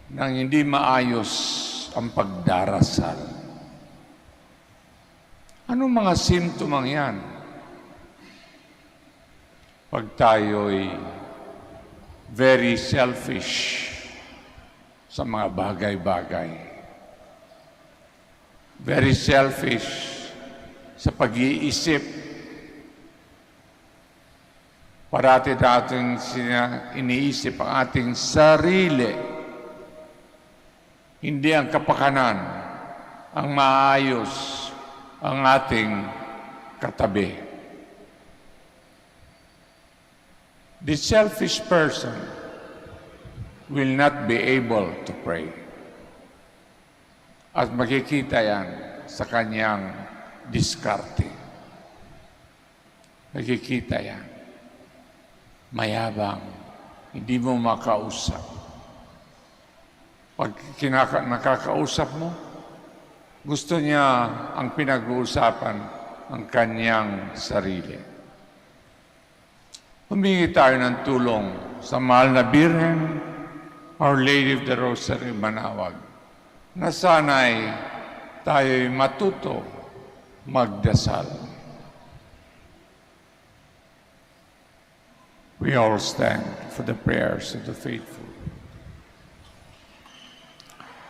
nang hindi maayos ang pagdarasal. Anong mga simptomang yan? Pag tayo'y very selfish sa mga bagay-bagay. Very selfish sa pag-iisip. Parati natin iniisip ang ating sarili. Hindi ang kapakanan, ang maayos, ang ating katabi. The selfish person will not be able to pray. At makikita yan sa kanyang diskarte. Makikita yan. Mayabang, hindi mo makausap. Pag nakakausap mo, gusto niya ang pinag-uusapan ang kanyang sarili. Humingi tayo ng tulong sa mahal na Birhen, Our Lady of the Rosary, Manaoag, na sana'y tayo'y matuto magdasal. We all stand for the prayers of the faithful.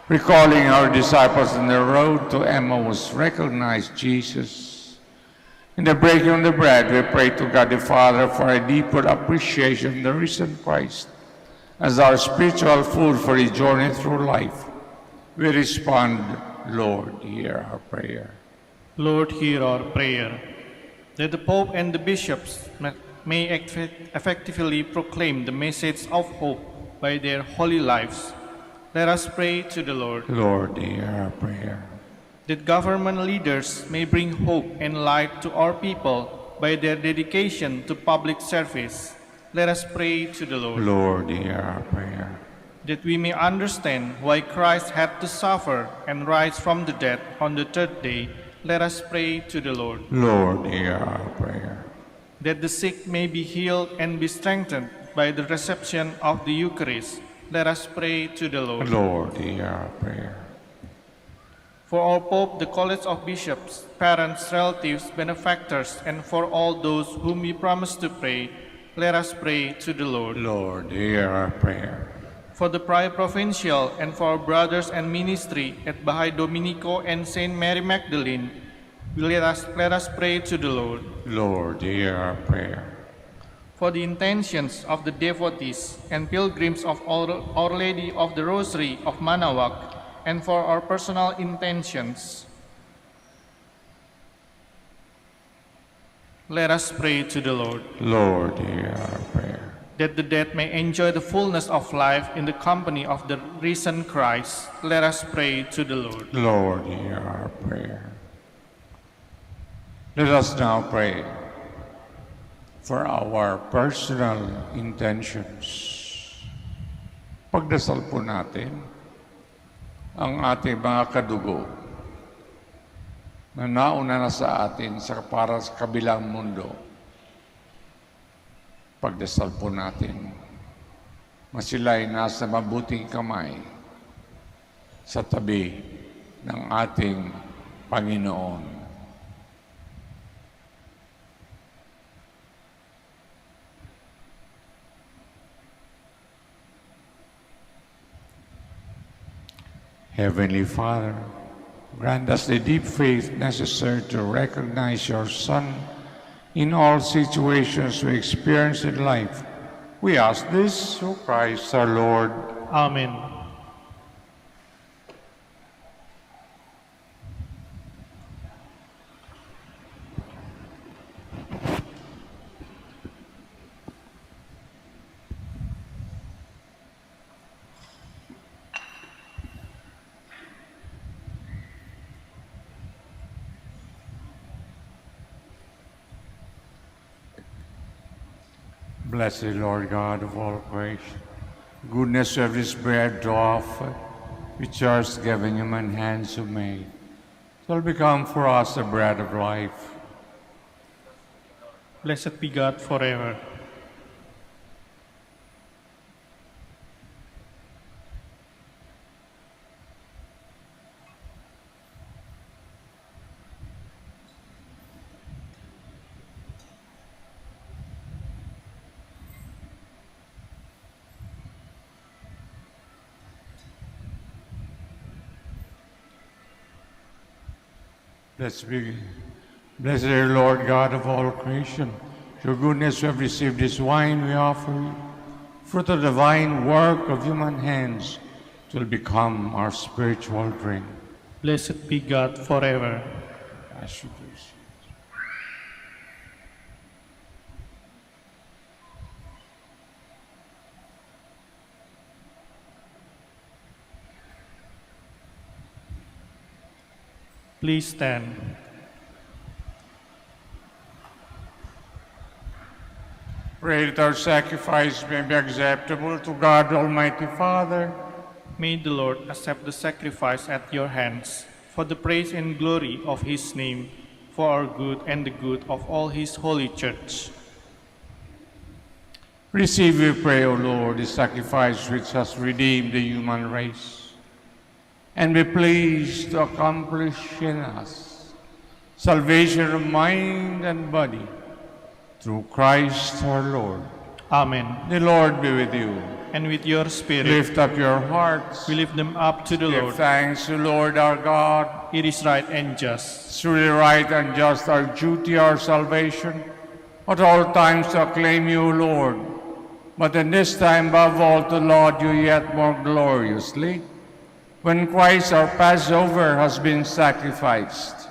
Recalling our disciples on the road to Emmaus, recognize Jesus. In the breaking of the bread, we pray to God the Father for a deeper appreciation of the risen Christ as our spiritual food for His journey through life. We respond, Lord, hear our prayer. Lord, hear our prayer. That the Pope and the bishops may effectively proclaim the message of hope by their holy lives. Let us pray to the Lord. Lord, hear our prayer. That government leaders may bring hope and light to our people by their dedication to public service. Let us pray to the Lord. Lord, hear our prayer. That we may understand why Christ had to suffer and rise from the dead on the third day, let us pray to the Lord. Lord, hear our prayer. That the sick may be healed and be strengthened by the reception of the Eucharist, let us pray to the Lord. Lord, hear our prayer. For our Pope, the College of Bishops, parents, relatives, benefactors, and for all those whom we promise to pray, let us pray to the Lord. Lord, hear our prayer. For the Prior Provincial and for our brothers and ministry at Bahay Dominico and Saint Mary Magdalene, let us pray to the Lord. Lord, hear our prayer. For the intentions of the devotees and pilgrims of Our Lady of the Rosary of Manaoag, and for our personal intentions, let us pray to the Lord. Lord, hear our prayer. That the dead may enjoy the fullness of life in the company of the risen Christ, let us pray to the Lord. Lord, hear our prayer. Let us now pray for our personal intentions. Pagdasal po natin ang ating mga kadugo na nauna na sa atin para sa kabilang mundo. Pagdasal po natin, masila'y nasa mabuting kamay sa tabi ng ating Panginoon. Heavenly Father, grant us the deep faith necessary to recognize your Son in all situations we experience in life. We ask this through Christ our Lord. Amen. Blessed Lord God of all creation, goodness of this bread to offer, which yours given human hands have made, shall become for us the bread of life. Blessed be God forever. Let's begin. Blessed are you, Lord God of all creation. Through goodness we have received this wine we offer you. Fruit of the divine work of human hands, it will become our spiritual drink. Blessed be God forever. As you please. Please stand. Pray that our sacrifice may be acceptable to God Almighty Father. May the Lord accept the sacrifice at your hands for the praise and glory of his name, for our good and the good of all his holy church. Receive, we pray, O Lord, the sacrifice which has redeemed the human race, and be pleased to accomplish in us salvation of mind and body, through Christ our Lord. Amen. The Lord be with you. And with your spirit, Lift up your hearts. we lift them up to the Give Lord. thanks to Lord our God. It is right and just. It's truly right and just, our duty, our salvation, at all times to acclaim you, Lord, but in this time above all to laud you yet more gloriously, when Christ our Passover has been sacrificed.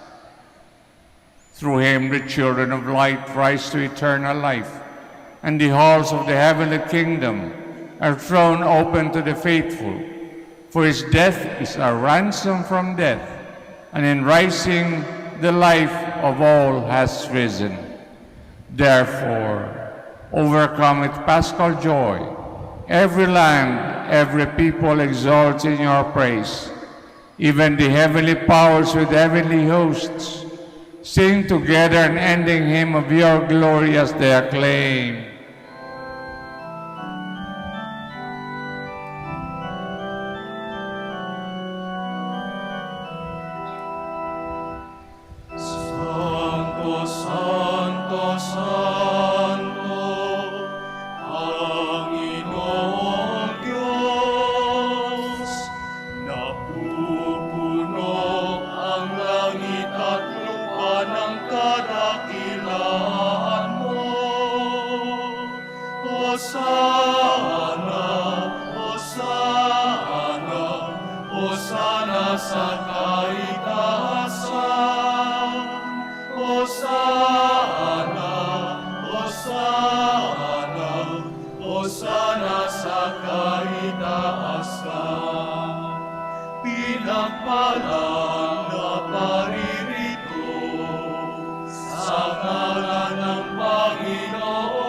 Through him the children of light rise to eternal life, and the halls of the heavenly kingdom are thrown open to the faithful. For his death is a ransom from death, and in rising the life of all has risen. Therefore, overcome with paschal joy, every land, every people exalts in your praise. Even the heavenly powers with heavenly hosts sing together an ending hymn of your glory as they acclaim. Santo, Santo, Santo, Panginoong Diyos, napupuno ang langit at lupa ng kadakilaan mo. Hosana, Hosana, Hosana sa kaitaasan. Hosana, Hosana, Hosana sa kaitaasan. Pinagpalang na paririto sa ngalan ng Panginoon.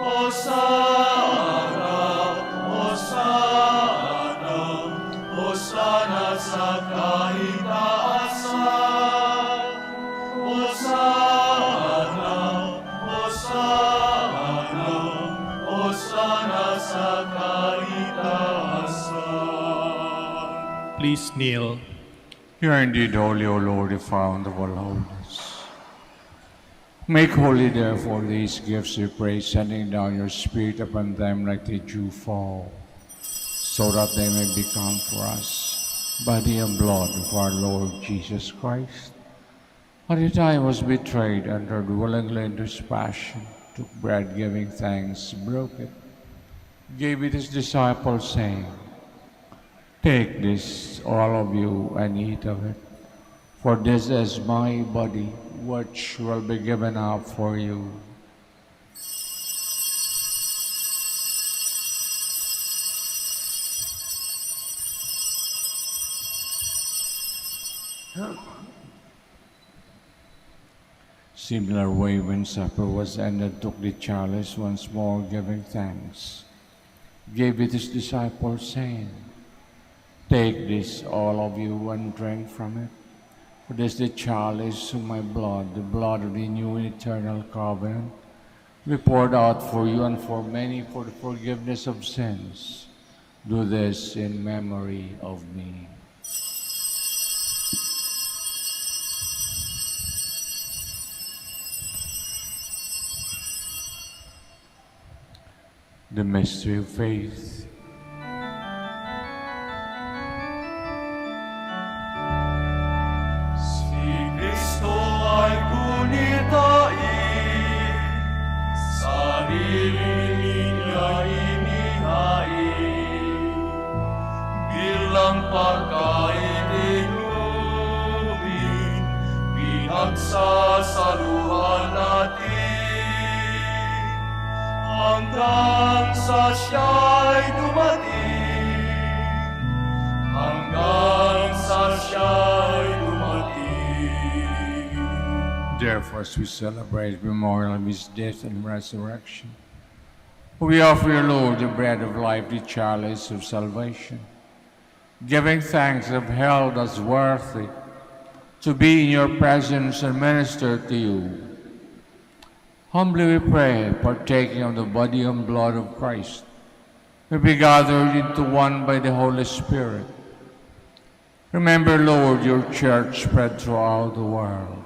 Hosana, Hosana, Hosana sa kaitaasan. Hosana, Hosana, Hosana sa kaitaasan. Please kneel. You are indeed holy, O Lord, the fount of all holiness. Make holy, therefore, these gifts, we pray, sending down your Spirit upon them like the dew fall, so that they may become for us body and blood of our Lord Jesus Christ. At the time he was betrayed, entered willingly into his passion, took bread, giving thanks, broke it, gave it his disciples, saying, "Take this, all of you, and eat of it, for this is my body, which will be given up for you." Similar way, when supper was ended, took the chalice once more, giving thanks, gave it his disciples, saying, "Take this, all of you, and drink from it. For this is the chalice of my blood, the blood of the new and eternal covenant, be poured out for you and for many for the forgiveness of sins. Do this in memory of me." The mystery of faith. Pagsasaluhan natin hanggang sa siya'y dumating, hanggang sa siya'y dumating. Therefore, as we celebrate the memorial of his death and resurrection, we offer you, Lord, the bread of life, the chalice of salvation, giving thanks have held us worthy to be in your presence and minister to you. Humbly we pray, partaking of the body and blood of Christ, we be gathered into one by the Holy Spirit. Remember, Lord, your church spread throughout the world.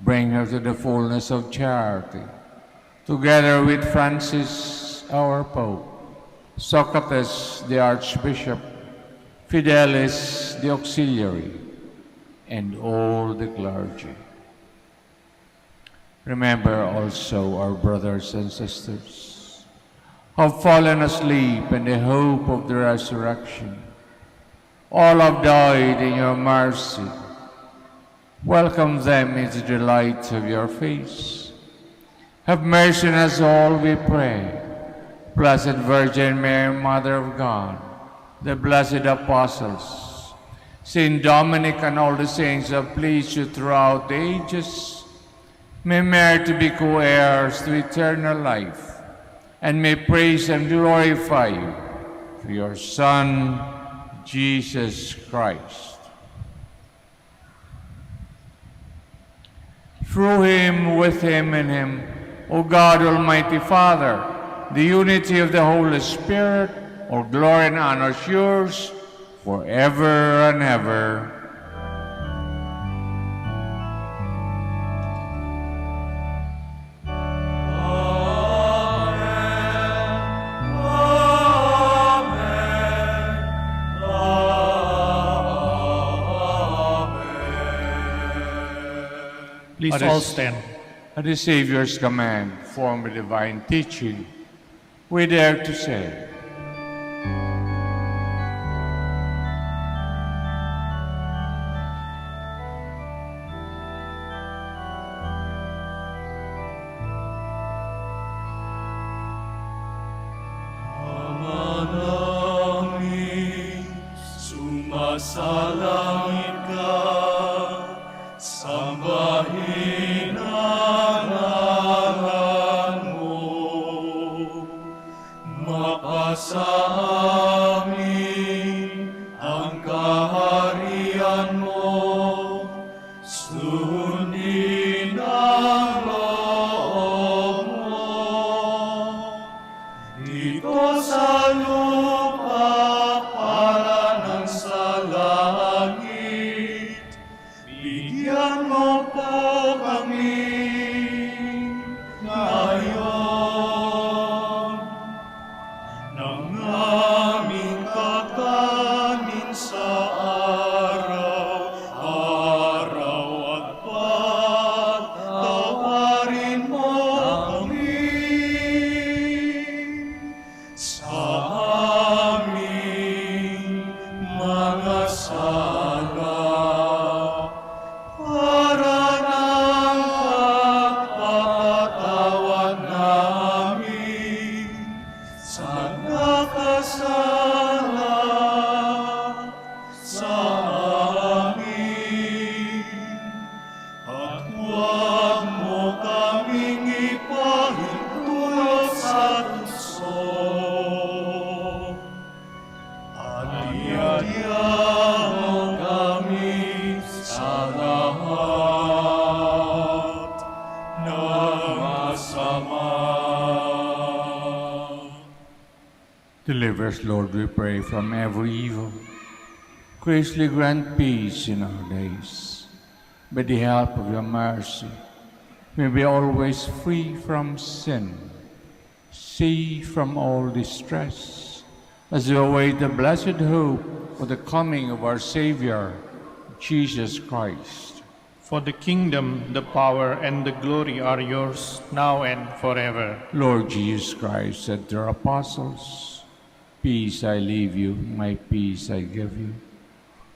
Bring her to the fullness of charity, together with Francis, our Pope, Socrates, the Archbishop, Fidelis, the Auxiliary, and all the clergy. Remember also our brothers and sisters who have fallen asleep in the hope of the resurrection. All have died in your mercy. Welcome them into the light of your face. Have mercy on us all, we pray. Blessed Virgin Mary, Mother of God, the blessed apostles, Saint Dominic and all the saints who have pleased you throughout the ages, may merit to be co-heirs to eternal life, and may praise and glorify you through your Son, Jesus Christ. Through him, with him, in him, O God, Almighty Father, the unity of the Holy Spirit, all glory and honor is yours, forever and ever. Please all stand. At the Savior's command, formed by divine teaching, we dare to say, Sumasalangit ka, sambahin ang ngalan mo. Mapasa amin ang kaharian mo, sundin ang loob mo. Dito sa lupa para ng sa langit, bigyan mo po kami ngayon ng aming kakanin sa araw-araw at pagtawarin mo kami sa aming mga sala para ng pagpapatawad namin sa nakasala sa amin. At huwag mo kaming ipahintulot sa tukso. Aliyadiyan mo kami sa lahat ng masama. deliver us, Lord, we pray, from every evil. Graciously grant peace in our days. By the help of your mercy, may we be always free from sin, safe from all distress, as we await the blessed hope for the coming of our Savior, Jesus Christ. For the kingdom, the power, and the glory are yours, now and forever. Lord Jesus Christ said to our apostles, "Peace I leave you, my peace I give you.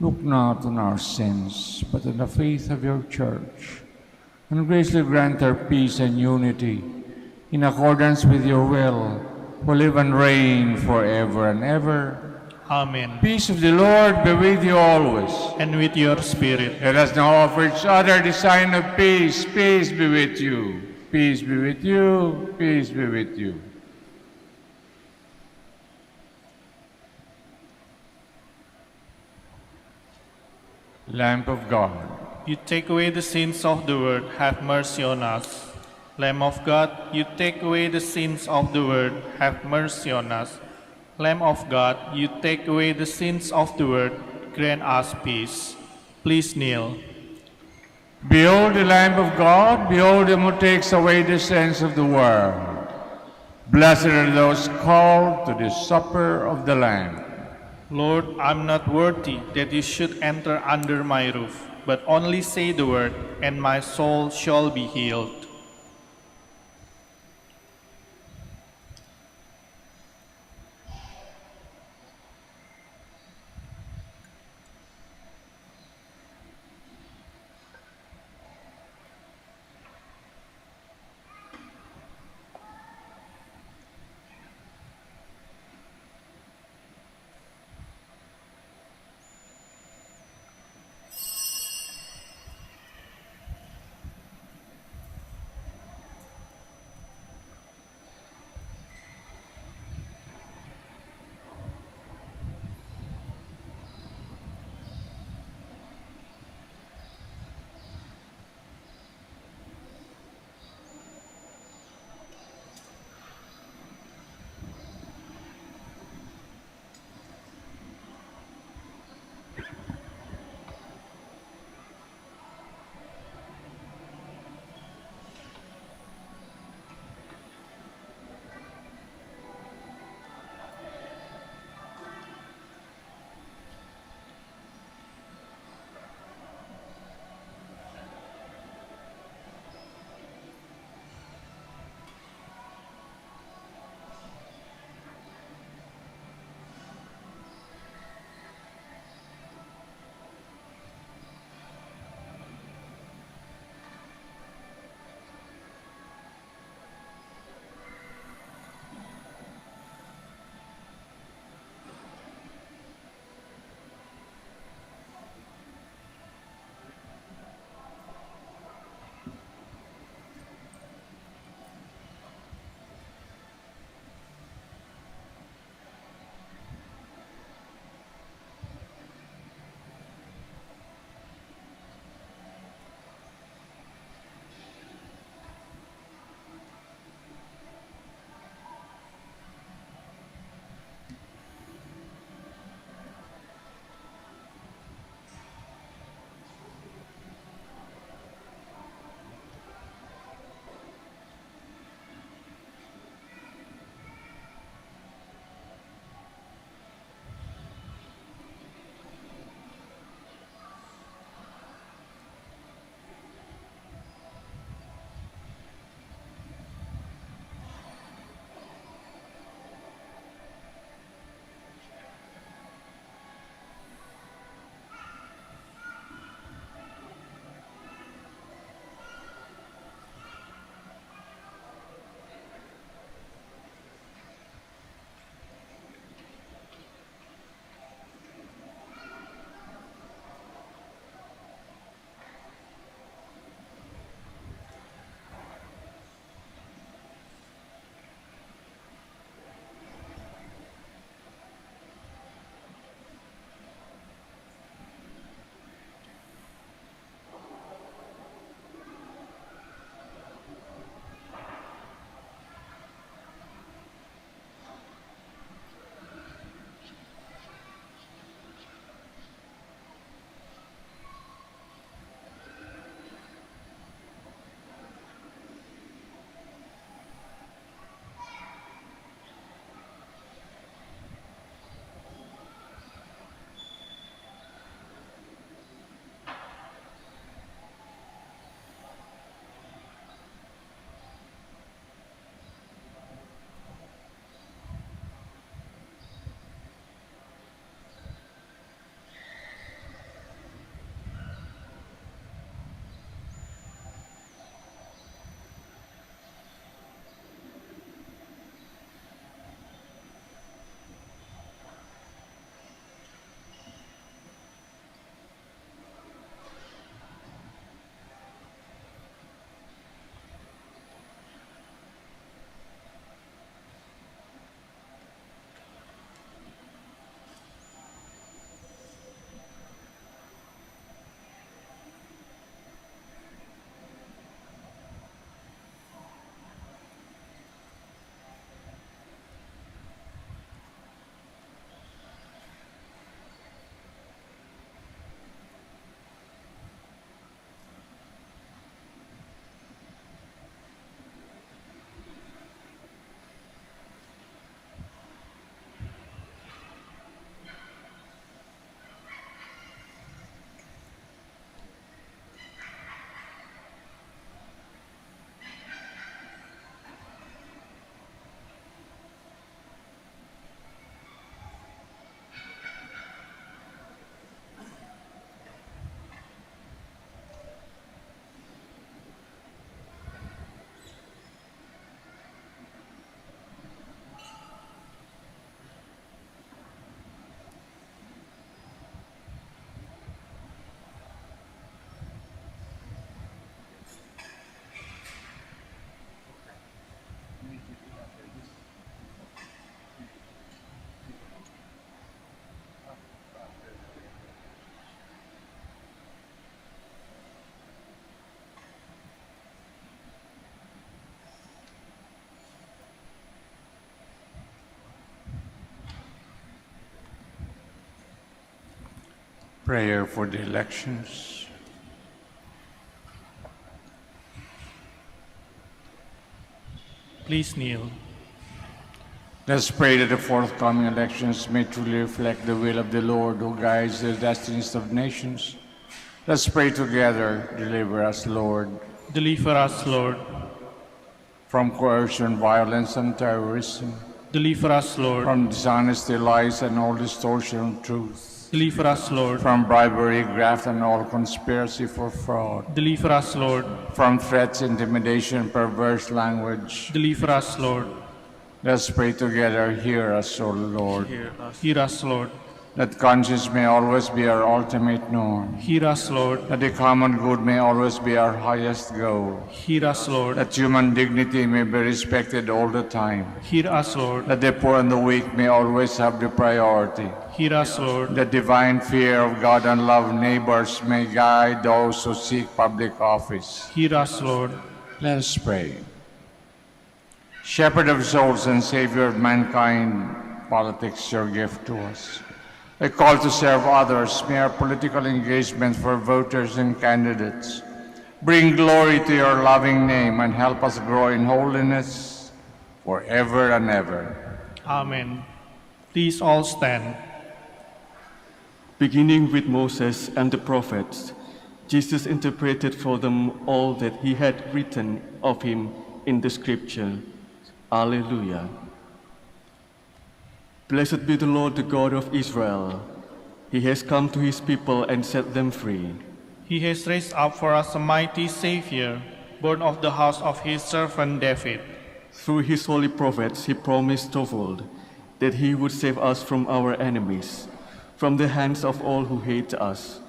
Look not on our sins, but on the faith of your church, and graciously grant her peace and unity, in accordance with your will, who live and reign forever and ever. Amen. Peace of the Lord be with you always. And with your spirit. Let us now offer each other the sign of peace. Peace be with you. Peace be with you. Peace be with you. Lamp of God, You take away the sins of the world, have mercy on us. Lamb of God, you take away the sins of the world, have mercy on us. Lamb of God, you take away the sins of the world, grant us peace. Please kneel. behold the Lamb of God, behold him who takes away the sins of the world. Blessed are those called to the supper of the Lamb. Lord, I'm not worthy that you should enter under my roof, but only say the word, and my soul shall be healed. Prayer for the elections. Please kneel. Let's pray that the forthcoming elections may truly reflect the will of the Lord who guides the destinies of nations. Let's pray together. Deliver us, Lord, Deliver us, Lord. from coercion, violence, and terrorism, Deliver us, Lord. from dishonesty, lies, and all distortion of truth, Deliver us, Lord. from bribery, graft, and all conspiracy for fraud, Deliver us, Lord. from threats, intimidation, perverse language. Deliver us, Lord. Let's pray together. Hear us, O Lord. Hear us, Lord. That conscience may always be our ultimate norm. Hear us, Lord. That the common good may always be our highest goal. Hear us, Lord. That human dignity may be respected all the time. Hear us, Lord. That the poor and the weak may always have the priority. Hear us, Lord. The divine fear of God and love of neighbors may guide those who seek public office. Hear us, Lord. Let us pray. Shepherd of souls and Savior of mankind, politics your gift to us. A call to serve others, may our political engagement for voters and candidates bring glory to your loving name and help us grow in holiness forever and ever. Amen. Please all stand. Beginning with Moses and the prophets, Jesus interpreted for them all that he had written of him in the scripture. Alleluia. Blessed be the Lord, the God of Israel. He has come to his people and set them free. He has raised up for us a mighty Savior, born of the house of his servant David. Through his holy prophets he promised of old that he would save us from our enemies, from the hands of all who hate us.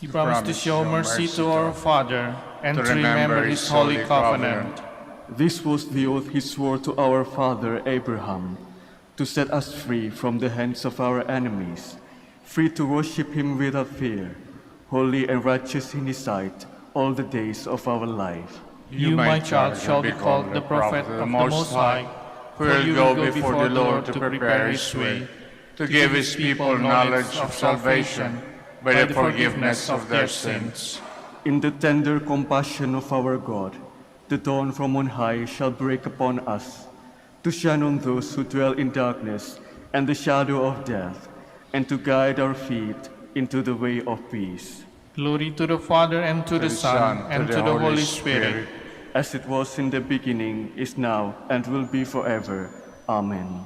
He promised to show mercy to our Father and to remember his holy covenant. This was the oath he swore to our father Abraham, to set us free from the hands of our enemies, free to worship him without fear, holy and righteous in his sight all the days of our life. You, my child, shall be called the prophet of the Most High, for you will go before the Lord to prepare his way, to give his people knowledge of salvation by the forgiveness of their sins. In the tender compassion of our God, the dawn from on high shall break upon us, to shine on those who dwell in darkness and the shadow of death, and to guide our feet into the way of peace. Glory to the Father, and to the Son, and to the Holy Spirit. As it was in the beginning, is now, and will be forever. Amen.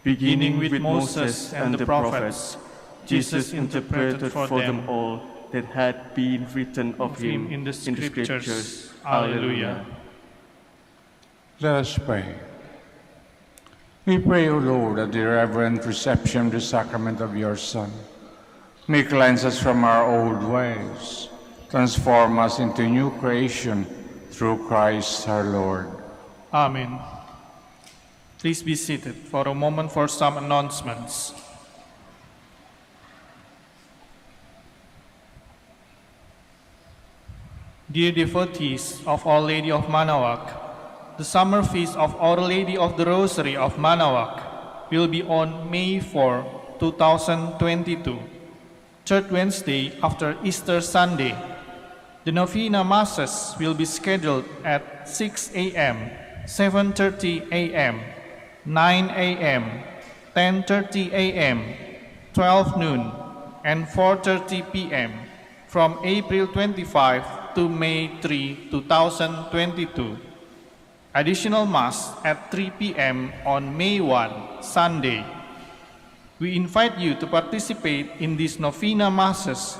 Beginning with Moses and the prophets, Jesus interpreted for them all that had been written of him in the scriptures. Alleluia. Let us pray. We pray, O Lord, that the reverent reception of the sacrament of your Son may cleanse us from our old ways, transform us into new creation through Christ our Lord. Amen. Please be seated for a moment for some announcements. Dear devotees of Our Lady of Manaoag, the summer feast of Our Lady of the Rosary of Manaoag will be on May 4, 2022, third Wednesday after Easter Sunday. The novena masses will be scheduled at 6 a.m., 7:30 a.m., 9 a.m., 10:30 a.m., 12 noon, and 4:30 p.m. from April 25 to May 3, 2022. Additional Mass at 3 p.m. on May 1, Sunday. We invite you to participate in these novena Masses.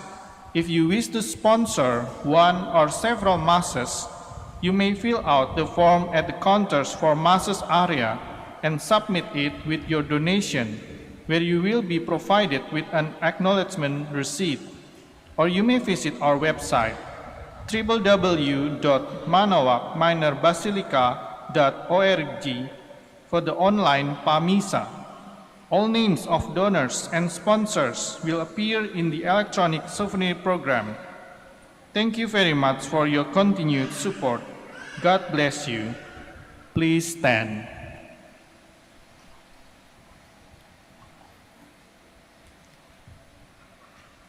If you wish to sponsor one or several Masses, you may fill out the form at the counters for Masses area and submit it with your donation, where you will be provided with an acknowledgement receipt. Or you may visit our website, www.manaoagminerbasilica.org, for the online PAMISA. All names of donors and sponsors will appear in the electronic souvenir program. Thank you very much for your continued support. God bless you. Please stand.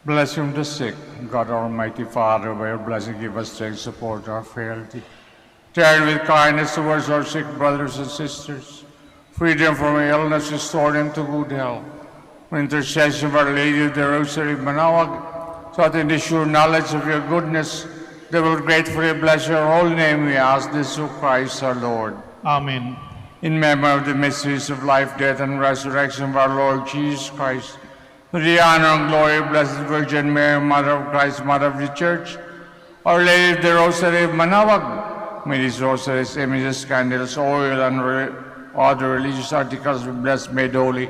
Blessing the sick, God Almighty Father, by your blessing give us strength, support our frailty. Turn with kindness towards our sick brothers and sisters. Free them from illness, restore them to good health. With intercession of Our Lady of the Rosary of Manaoag, so that in the sure knowledge of your goodness, they will gratefully bless your holy name, we ask this through Christ our Lord. Amen. In memory of the mysteries of life, death, and resurrection of our Lord Jesus Christ, with the honor and glory of Blessed Virgin Mary, Mother of Christ, Mother of the Church, Our Lady of the Rosary of Manaoag, may these rosaries, images, candles, oil, and other religious articles be blessed, made holy.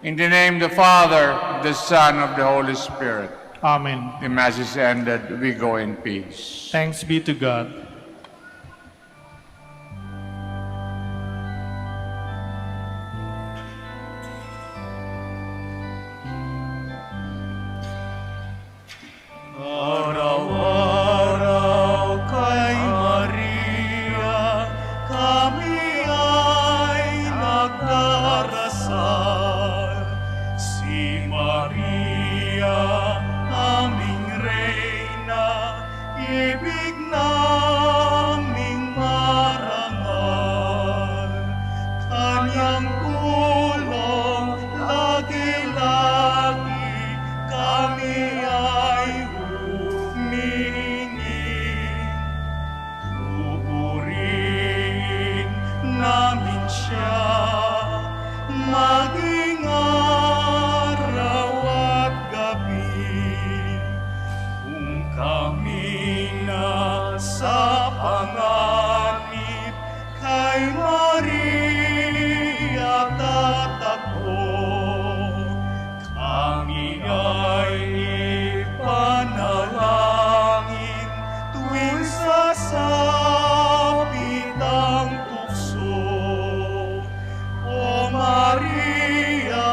In the name of the Father, the Son, of the Holy Spirit. Amen. The Mass is ended. We go in peace. Thanks be to God. Araw-araw kay Maria, kami ay nagdarasal. Si Maria, aming Reyna, ibig naming marangal. Kanyang tulong lagi-lagi kami ay humingi. Pupurihin namin siya maging araw at gabi. Kung kami nasa panganib kay Maria tatakbo, kami ay ipanalangin tuwing sasapit ang tukso. O Maria,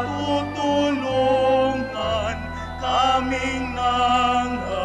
tutulungan kaming nangangailangan.